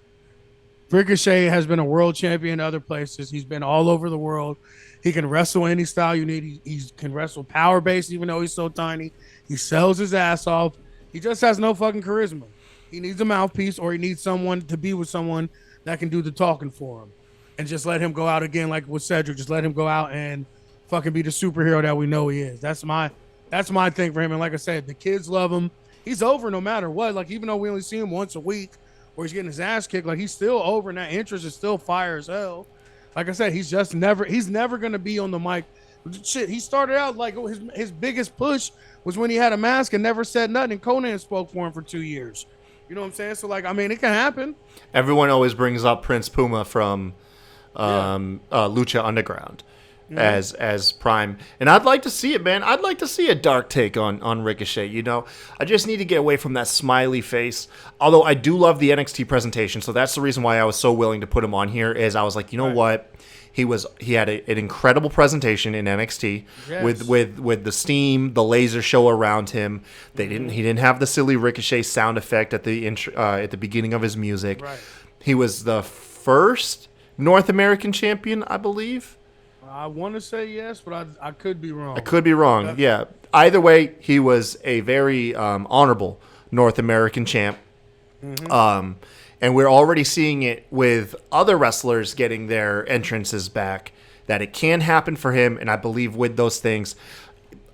Ricochet has been a world champion other places. He's been all over the world. He can wrestle any style you need. He can wrestle power based, even though he's so tiny. He sells his ass off. He just has no fucking charisma. He needs a mouthpiece, or he needs someone to be with someone that can do the talking for him. And just let him go out again, like with Cedric. Just let him go out and fucking be the superhero that we know he is. That's my thing for him. And like I said, the kids love him. He's over no matter what. Like, even though we only see him once a week, or he's getting his ass kicked, like he's still over, and that interest is still fire as hell. Like I said, he's never going to be on the mic. Shit, he started out like his biggest push was when he had a mask and never said nothing, and Conan spoke for him for 2 years. You know what I'm saying? So, like, I mean, it can happen. Everyone always brings up Prince Puma from Lucha Underground. as Prime. And I'd like to see it, man. I'd like to see a dark take on Ricochet, you know. I just need to get away from that smiley face. Although I do love the NXT presentation, so that's the reason why I was so willing to put him on here, is I was like, you know what? He had an incredible presentation in NXT with the steam, the laser show around him. He didn't have the silly Ricochet sound effect at the beginning of his music. Right. He was the first North American champion, I believe. I want to say yes, but I could be wrong. I could be wrong. Yeah. Either way, he was a very honorable North American champ. Mm-hmm. And we're already seeing it with other wrestlers getting their entrances back, that it can happen for him. And I believe with those things,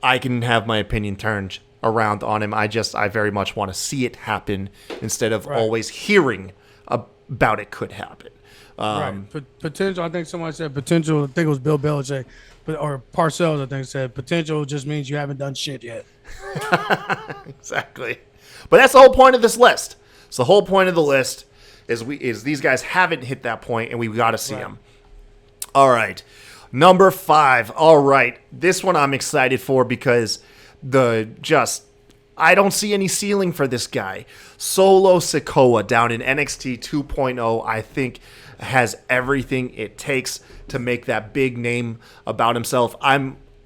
I can have my opinion turned around on him. I very much want to see it happen instead of always hearing about it could happen. Potential, I think someone said potential. I think it was Bill Belichick, or Parcells, I think, said potential just means you haven't done shit yet. Exactly. But that's the whole point of this list. So the whole point of the list is these guys haven't hit that point, and we've got to see them. All right. Number 5. All right. This one I'm excited for because I don't see any ceiling for this guy. Solo Sikoa down in NXT 2.0, I think, has everything it takes to make that big name about himself.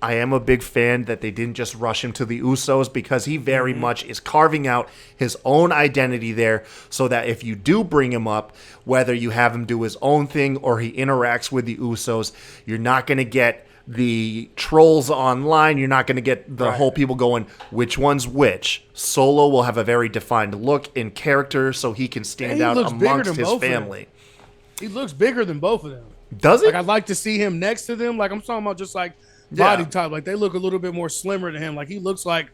I am a big fan that they didn't just rush him to the Usos, because he very much is carving out his own identity there, so that if you do bring him up, whether you have him do his own thing or he interacts with the Usos, you're not going to get the trolls online. You're not going to get the whole people going, which one's which. Solo will have a very defined look and character, so he can stand out amongst his family. He looks bigger than both of them. Does he? Like, I'd like to see him next to them. Like, I'm talking about just like body type. Like, they look a little bit more slimmer than him. Like, he looks like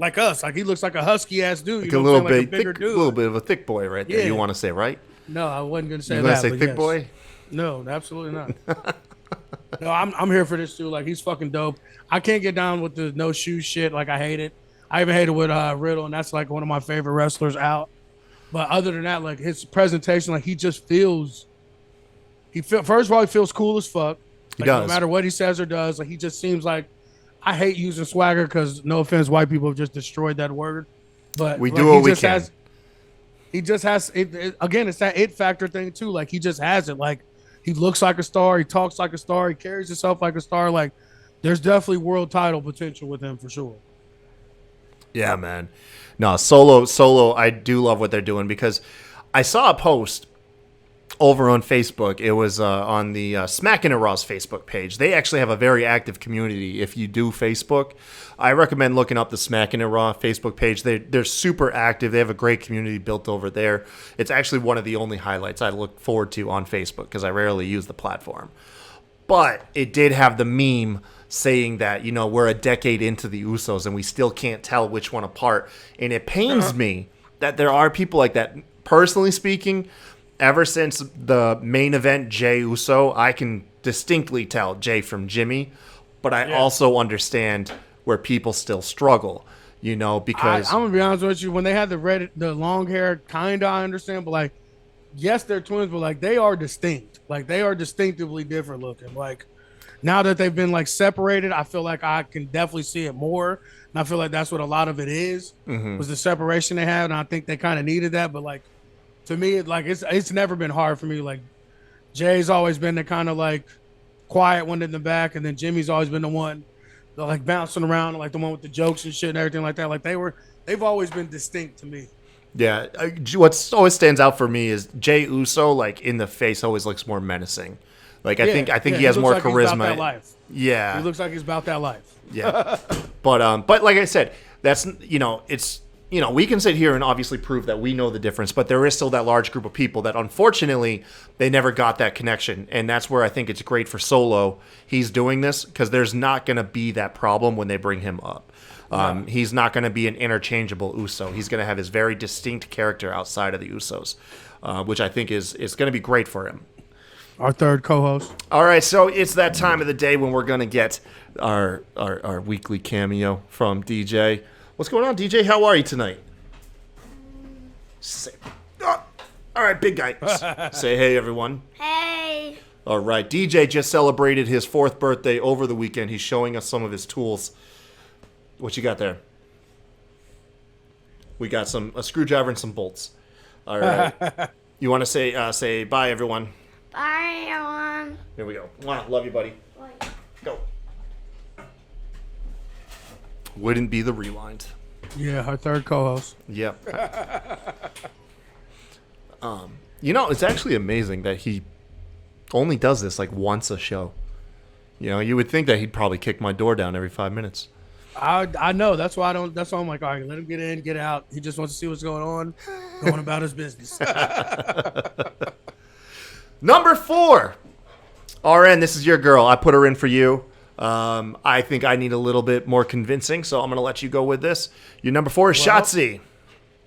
us. Like, he looks like a husky ass dude. Like a little bit, a little bit of a thick boy right there. Yeah. You want to say, right? No, I wasn't going to say that. You want to say thick boy? No, absolutely not. No, I'm here for this too. Like, he's fucking dope. I can't get down with the no shoes shit. Like, I hate it. I even hate it with Riddle, and that's like one of my favorite wrestlers out. But other than that, like, his presentation, like, he just feels. First of all, he feels cool as fuck. Like, he does. No matter what he says or does, like, he just seems like. I hate using swagger because, no offense, white people have just destroyed that word. But we do what we can. He just has it. Again, it's that it factor thing too. Like, he just has it. Like, he looks like a star. He talks like a star. He carries himself like a star. Like, there's definitely world title potential with him for sure. Yeah, man. No, Solo. I do love what they're doing, because I saw a post over on Facebook. It was on the Smackin' It Raw's Facebook page. They actually have a very active community. If you do Facebook, I recommend looking up the Smackin' It Raw Facebook page. They're super active. They have a great community built over there. It's actually one of the only highlights I look forward to on Facebook, because I rarely use the platform. But it did have the meme saying that, you know, we're a decade into the Usos and we still can't tell which one apart. And it pains me that there are people like that. Personally speaking, ever since the main event, Jey Uso, I can distinctly tell Jey from Jimmy, but I also understand where people still struggle, you know, because I'm gonna be honest with you. When they had the long hair, kinda I understand, but like, yes, they're twins, but like, they are distinct. Like, they are distinctively different looking. Like, now that they've been like separated, I feel like I can definitely see it more, and I feel like that's what a lot of it is, was the separation they had, and I think they kind of needed that. But like, to me, it's never been hard for me. Like, Jay's always been the kind of like quiet one in the back, and then Jimmy's always been the one that like bouncing around, like the one with the jokes and shit and everything like that. Like, they've always been distinct to me. Yeah, what always stands out for me is Jey Uso. Like, in the face, always looks more menacing. Like, I think he has more charisma. He's about that life. Yeah, he looks like he's about that life. Yeah, but like I said, that's, you know, it's. You know, we can sit here and obviously prove that we know the difference, but there is still that large group of people that, unfortunately, they never got that connection. And that's where I think it's great for Solo. He's doing this because there's not going to be that problem when they bring him up. He's not going to be an interchangeable Uso. He's going to have his very distinct character outside of the Usos, which I think is going to be great for him. Our third co-host. All right, so it's that time of the day when we're going to get our weekly cameo from DJ. What's going on, DJ? How are you tonight? All right, big guy. Say hey, everyone. Hey. All right. DJ just celebrated his 4th birthday over the weekend. He's showing us some of his tools. What you got there? We got a screwdriver and some bolts. All right. You want to say bye, everyone? Bye, everyone. Here we go. Mwah, love you, buddy. Bye. Go. Wouldn't be the rewind. Yeah, our third co-host. Yep. It's actually amazing that he only does this like once a show. You would think that he'd probably kick my door down every 5 minutes. I know. That's why I don't. That's why I'm like, all right, let him get in, get out. He just wants to see what's going on, going about his business. Number 4. RN, this is your girl. I put her in for you. I think I need a little bit more convincing, so I'm going to let you go with this. Your number 4 is Shotzi.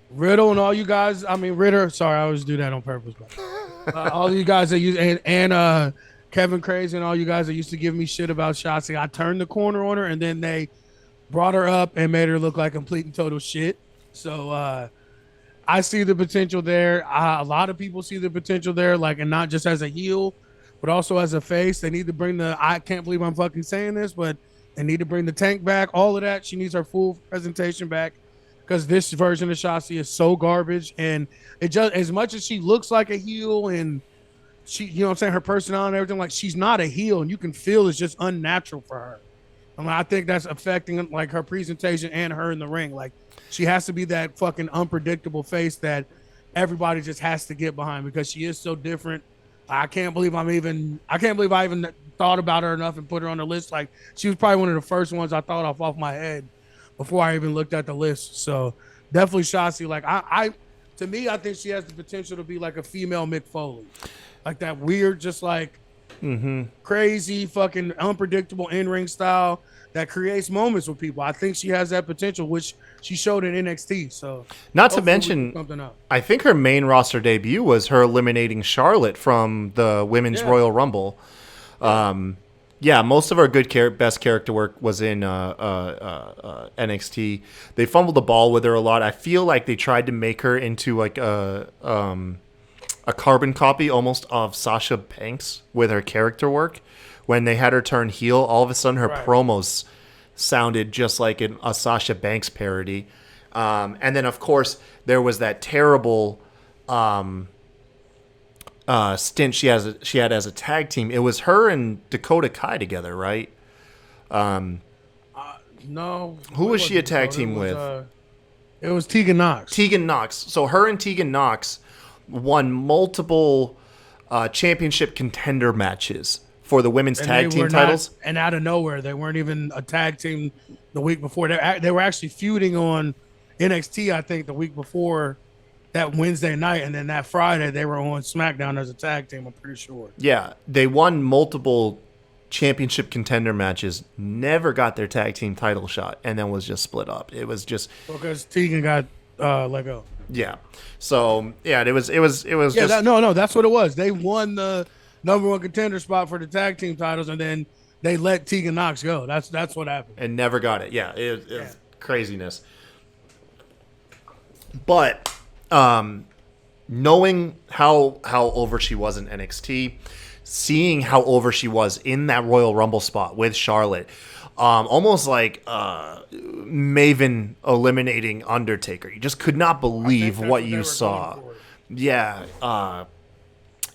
Riddle and all you guys. I mean, Ritter. Sorry, I always do that on purpose. But, all you guys that use and Kevin Crazy and all you guys that used to give me shit about Shotzi. I turned the corner on her, and then they brought her up and made her look like complete and total shit. So I see the potential there. A lot of people see the potential there, and not just as a heel, but also as a face. They need to bring I can't believe I'm fucking saying this, but they need to bring the tank back. All of that. She needs her full presentation back because this version of Shotzi is so garbage. And it just, as much as she looks like a heel and she, her personality and everything, she's not a heel, and you can feel it's just unnatural for her. I think that's affecting her presentation and her in the ring. She has to be that fucking unpredictable face that everybody just has to get behind because she is so different. I can't believe I even thought about her enough and put her on the list. She was probably one of the first ones I thought off my head before I even looked at the list. So definitely Shotzi. To me, I think she has the potential to be like a female Mick Foley, that weird, just crazy, fucking unpredictable in-ring style that creates moments with people. I think she has that potential, which she showed in NXT. So, not to mention, I think her main roster debut was her eliminating Charlotte from the Women's Royal Rumble. Most of her best character work was in NXT. They fumbled the ball with her a lot. I feel like they tried to make her into a carbon copy almost of Sasha Banks with her character work. When they had her turn heel, all of a sudden her promos sounded just like a Sasha Banks parody. And then, of course, there was that terrible stint she had as a tag team. It was her and Dakota Kai together, right? No. Who was she a tag team with? It was Tegan Nox. Tegan Nox. So her and Tegan Nox won multiple championship contender matches for the women's tag team titles. And out of nowhere, they weren't even a tag team the week before. They were actually feuding on NXT, I think, the week before that Wednesday night. And then that Friday, they were on SmackDown as a tag team, I'm pretty sure. Yeah, they won multiple championship contender matches, never got their tag team title shot, and then was just split up. It was just... because Tegan got let go. Yeah. So, yeah, it was just... that's what it was. They won the #1 contender spot for the tag team titles, and then they let Tegan Nox go. That's what happened. And never got it. Yeah, it was craziness. But knowing how over she was in NXT, seeing how over she was in that Royal Rumble spot with Charlotte, almost like Maven eliminating Undertaker. You just could not believe what you saw. Yeah,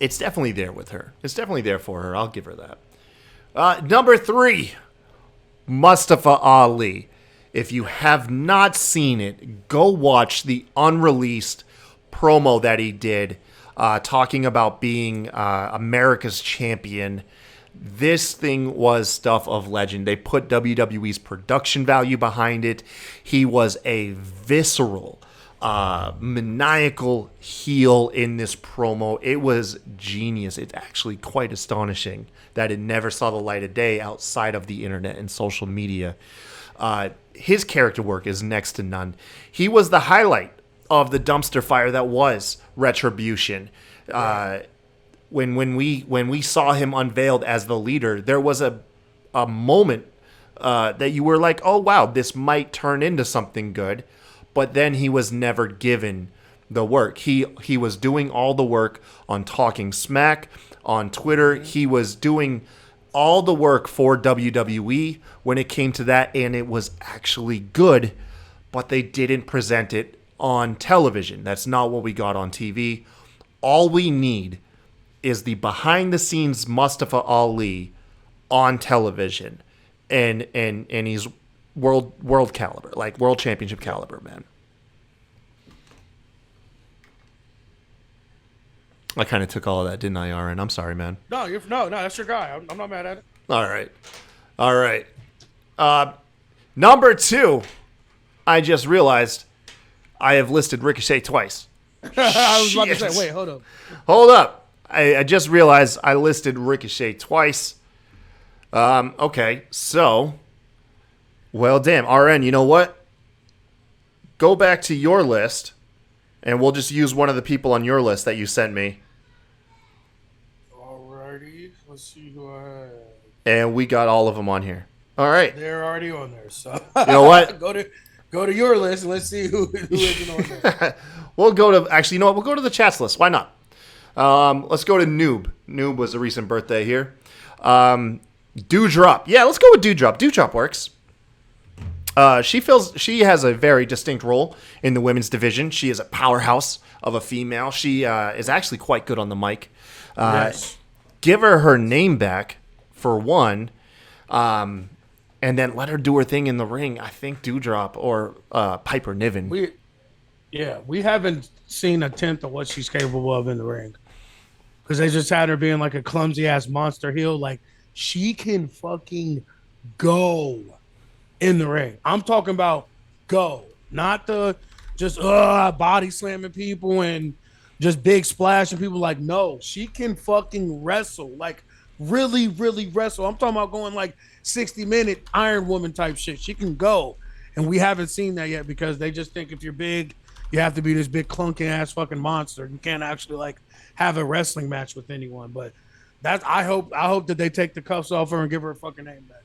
it's definitely there with her. It's definitely there for her. I'll give her that. Number 3, Mustafa Ali. If you have not seen it, go watch the unreleased promo that he did talking about being America's champion. This thing was stuff of legend. They put WWE's production value behind it. He was a visceral, maniacal heel in this promo. It was genius. It's actually quite astonishing that it never saw the light of day outside of the internet and social media. His character work is next to none. He was the highlight of the dumpster fire that was Retribution. When we saw him unveiled as the leader, there was a moment that you were like, oh wow, this might turn into something good. But then he was never given the work. He was doing all the work on Talking Smack, on Twitter. He was doing all the work for WWE when it came to that, and it was actually good, but they didn't present it on television. That's not what we got on TV. All we need is the behind-the-scenes Mustafa Ali on television, and he's world caliber, like world championship caliber, man. I kind of took all of that, didn't I, RN? I'm sorry, man. No, no, that's your guy. I'm not mad at it. All right. Number 2, I just realized I have listed Ricochet twice. I was about to say, wait, hold up. Hold up. I just realized I listed Ricochet twice. Okay, so, well, damn, RN, you know what? Go back to your list, and we'll just use one of the people on your list that you sent me. Alrighty, let's see who I have. And we got all of them on here. All right. They're already on there, so You know what? go to your list and let's see who isn't on there. We'll go to, actually, you know what? We'll go to the chats list. Why not? Let's go to Noob. Noob was a recent birthday here. Dewdrop. Yeah, let's go with Dewdrop. Dewdrop works. She has a very distinct role in the women's division. She is a powerhouse of a female. She is actually quite good on the mic. Yes. Give her name back, for one, and then let her do her thing in the ring. I think Dewdrop or Piper Niven. We haven't seen a tenth of what she's capable of in the ring. Because they just had her being like a clumsy ass monster heel. Like, she can fucking go in the ring. I'm talking about go, not the just body slamming people and just big splashing people. Like, no, she can fucking wrestle. Like, really, really wrestle. I'm talking about going like 60-minute Iron Woman type shit. She can go. And we haven't seen that yet because they just think if you're big, you have to be this big clunky ass fucking monster. You can't actually like have a wrestling match with anyone. But that's I hope that they take the cuffs off her and give her a fucking name back.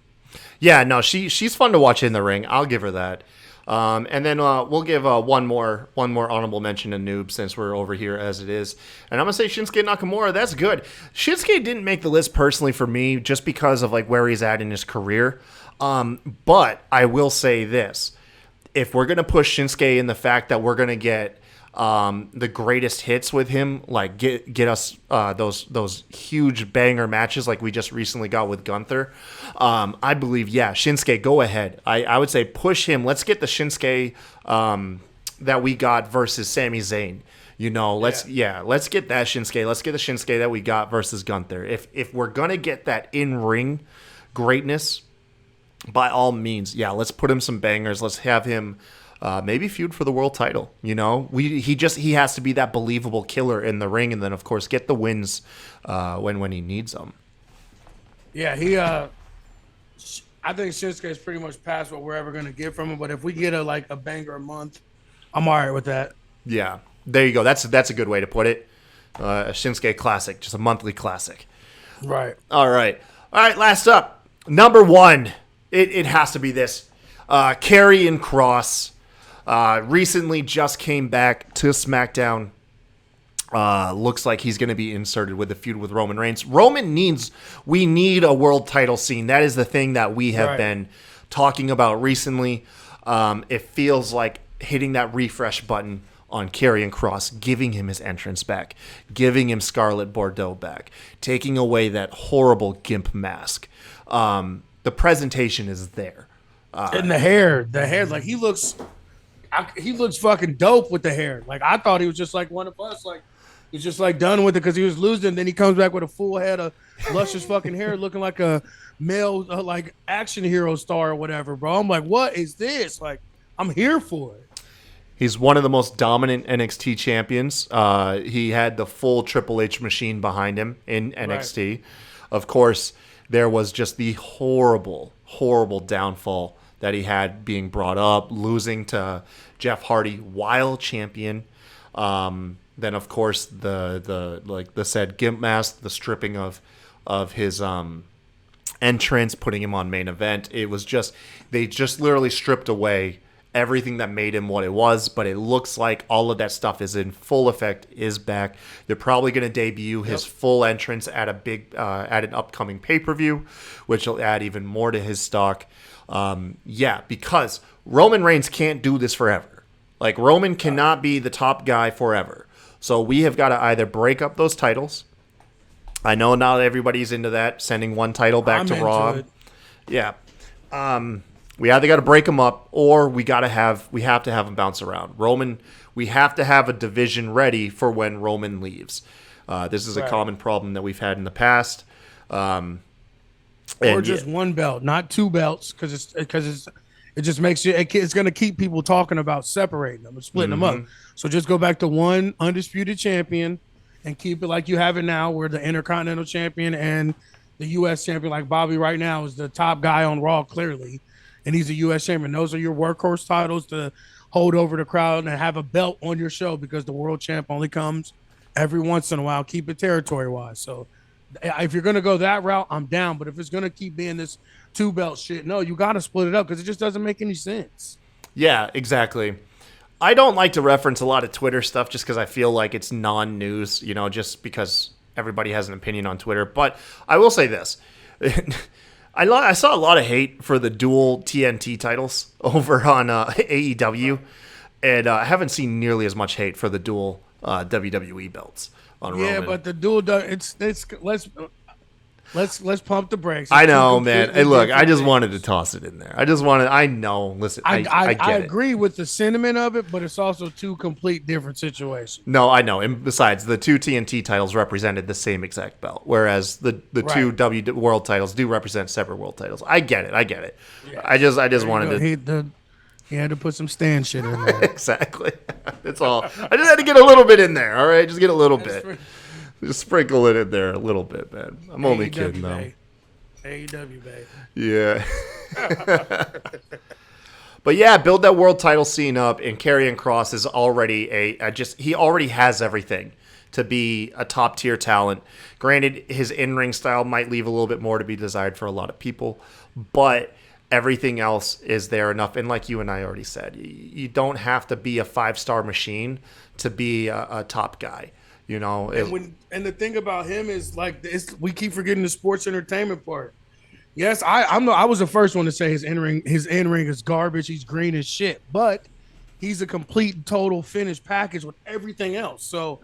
Yeah, no, she's fun to watch in the ring. I'll give her that. And then we'll give one more honorable mention to Noob since we're over here as it is. And I'm going to say Shinsuke Nakamura. That's good. Shinsuke didn't make the list personally for me just because of like where he's at in his career. But I will say this. If we're going to push Shinsuke in the fact that we're going to get the greatest hits with him, like get us those huge banger matches like we just recently got with Gunther, I believe, yeah, Shinsuke, go ahead. I would say push him. Let's get the Shinsuke that we got versus Sami Zayn. You know, let's get that Shinsuke. Let's get the Shinsuke that we got versus Gunther. If we're going to get that in-ring greatness, by all means, yeah, let's put him some bangers. Let's have him maybe feud for the world title. You know, he has to be that believable killer in the ring, and then of course get the wins when he needs them. Yeah, I think Shinsuke is pretty much past what we're ever gonna get from him. But if we get a banger a month, I'm all right with that. Yeah, there you go. That's a good way to put it. A Shinsuke classic, just a monthly classic. Right. All right. Last up, number 1. It has to be this. Karrion Kross recently just came back to SmackDown. Looks like he's going to be inserted with a feud with Roman Reigns. We need a world title scene. That is the thing that we have been talking about recently. It feels like hitting that refresh button on Karrion Kross, giving him his entrance back, giving him Scarlet Bordeaux back, taking away that horrible gimp mask. The presentation is there. And the hair, like he looks fucking dope with the hair. Like I thought he was just like one of us. Like he's just like done with it because he was losing. Then he comes back with a full head of luscious fucking hair, looking like a male like action hero star or whatever, bro. I'm like, what is this? Like I'm here for it. He's one of the most dominant NXT champions. He had the full Triple H machine behind him in NXT. Right. Of course, there was just the horrible, horrible downfall that he had being brought up, losing to Jeff Hardy while champion. Then, of course, the said gimp mask, the stripping of his entrance, putting him on main event. It was just they just literally stripped away everything that made him what it was, but it looks like all of that stuff is in full effect, is back. They're probably going to debut his full entrance at a big, at an upcoming pay-per-view, which will add even more to his stock. Because Roman Reigns can't do this forever. Like, Roman cannot be the top guy forever. So we have got to either break up those titles. I know not everybody's into that, sending one title back to Raw. Yeah. We either got to break them up, or we have to have them bounce around. Roman, we have to have a division ready for when Roman leaves. This is a common problem that we've had in the past. Or just one belt, not two belts, because it just makes you. It's going to keep people talking about separating them and splitting them up. So just go back to one undisputed champion and keep it like you have it now, where the Intercontinental Champion and the U.S. Champion, like Bobby right now, is the top guy on Raw, clearly. And he's a U.S. champion. Those are your workhorse titles to hold over the crowd and have a belt on your show, because the world champ only comes every once in a while. Keep it territory-wise. So if you're going to go that route, I'm down. But if it's going to keep being this two-belt shit, no, you got to split it up, because it just doesn't make any sense. Yeah, exactly. I don't like to reference a lot of Twitter stuff just because I feel like it's non-news, just because everybody has an opinion on Twitter. But I will say this. I saw a lot of hate for the dual TNT titles over on AEW, and I haven't seen nearly as much hate for the dual WWE belts on Roman. Yeah, but the dual, let's pump the brakes. I know, man. Hey, look, I just wanted to toss it in there. I know. Listen, I get I it. agree with the sentiment of it, but it's also two complete different situations. No, I know. And besides, the two TNT titles represented the same exact belt, whereas the two W World titles do represent separate world titles. I get it. Yeah. I just wanted to. He had to put some stand shit in there. Exactly. That's all. I just had to get a little bit in there. All right, just get a little bit. Just sprinkle it in there a little bit, man. I'm only kidding, though. AEW, babe. Yeah. But yeah, build that world title scene up, and Karrion Kross is already he already has everything to be a top tier talent. Granted, his in-ring style might leave a little bit more to be desired for a lot of people, but everything else is there enough. And like you and I already said, you don't have to be a 5-star machine to be a top guy. And the thing about him is, like, we keep forgetting the sports entertainment part. Yes, I was the first one to say his in-ring is garbage. He's green as shit, but he's a complete total finished package with everything else. So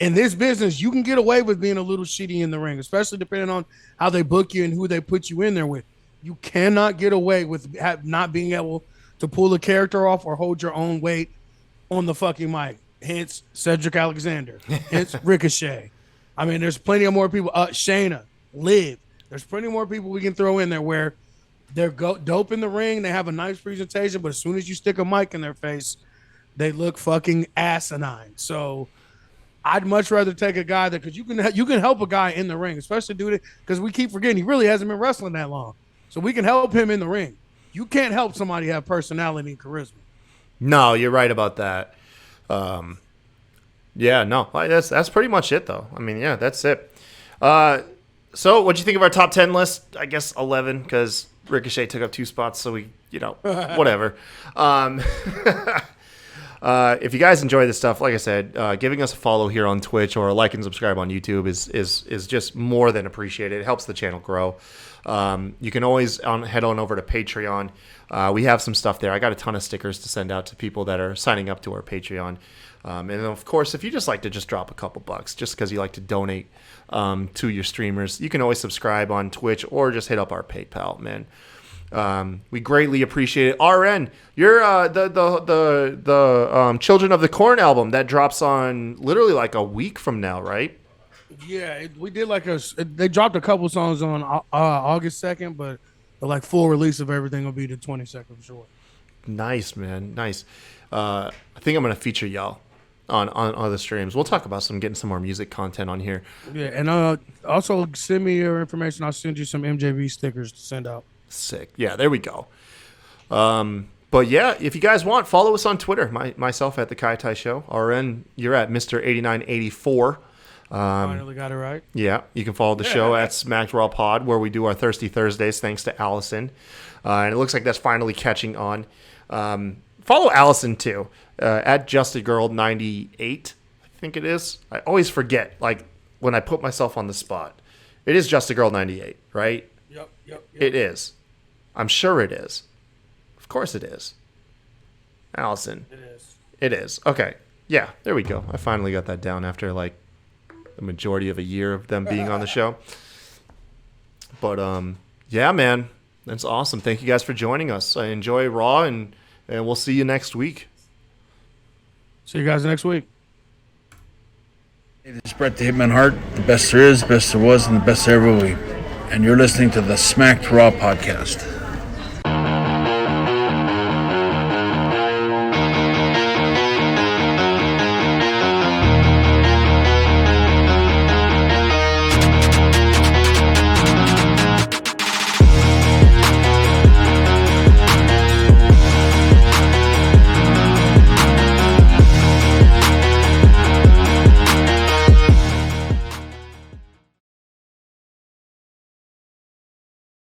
in this business, you can get away with being a little shitty in the ring, especially depending on how they book you and who they put you in there with. You cannot get away with not being able to pull a character off or hold your own weight on the fucking mic. Hence Cedric Alexander. Hence Ricochet. I mean, there's plenty of more people. Shayna, Liv. There's plenty more people we can throw in there where they're dope in the ring. They have a nice presentation, but as soon as you stick a mic in their face, they look fucking asinine. So I'd much rather take a guy because you can help a guy in the ring, especially because we keep forgetting he really hasn't been wrestling that long. So we can help him in the ring. You can't help somebody have personality and charisma. No, you're right about that. That's pretty much it, though. I mean, yeah, that's it. So what'd you think of our top 10 list? I guess 11, because Ricochet took up 2 spots, so we, whatever. If you guys enjoy this stuff, like I said, giving us a follow here on Twitch or a like and subscribe on YouTube is just more than appreciated. It helps the channel grow. You can always head on over to Patreon. We have some stuff there. I got a ton of stickers to send out to people that are signing up to our Patreon. And of course, if you just like to just drop a couple bucks just because you like to donate to your streamers, you can always subscribe on Twitch or just hit up our PayPal, man. We greatly appreciate it. RN, you're the Children of the Corn album that drops on literally like a week from now, right? Yeah, we did they dropped a couple songs on August 2nd, but the full release of everything will be the 22nd for sure. Nice, man. Nice. I think I'm going to feature y'all on other streams. We'll talk about getting some more music content on here. Yeah, and also send me your information. I'll send you some MJB stickers to send out. Sick. Yeah, there we go. But yeah, if you guys want, follow us on Twitter. Myself at the Kai Tai Show. RN, you're at Mr. 8984. Finally got it right. Yeah, you can follow the show at Smacked Raw Pod, where we do our Thirsty Thursdays, thanks to Alison. And it looks like that's finally catching on. Follow Alison too, at JustAGirl98. I think it is. I always forget, like when I put myself on the spot. It is JustAGirl98, right? Yep. It is. I'm sure it is. Of course it is. Alison. It is. It is. Okay. Yeah, there we go. I finally got that down after like the majority of a year of them being on the show. But yeah, man, that's awesome. Thank you guys for joining us. I enjoy Raw, and we'll see you next week. See you guys next week. Hey, this is Bret the Hitman Hart, the best there is, best there was, and the best there ever will be. And you're listening to the Smacked Raw podcast.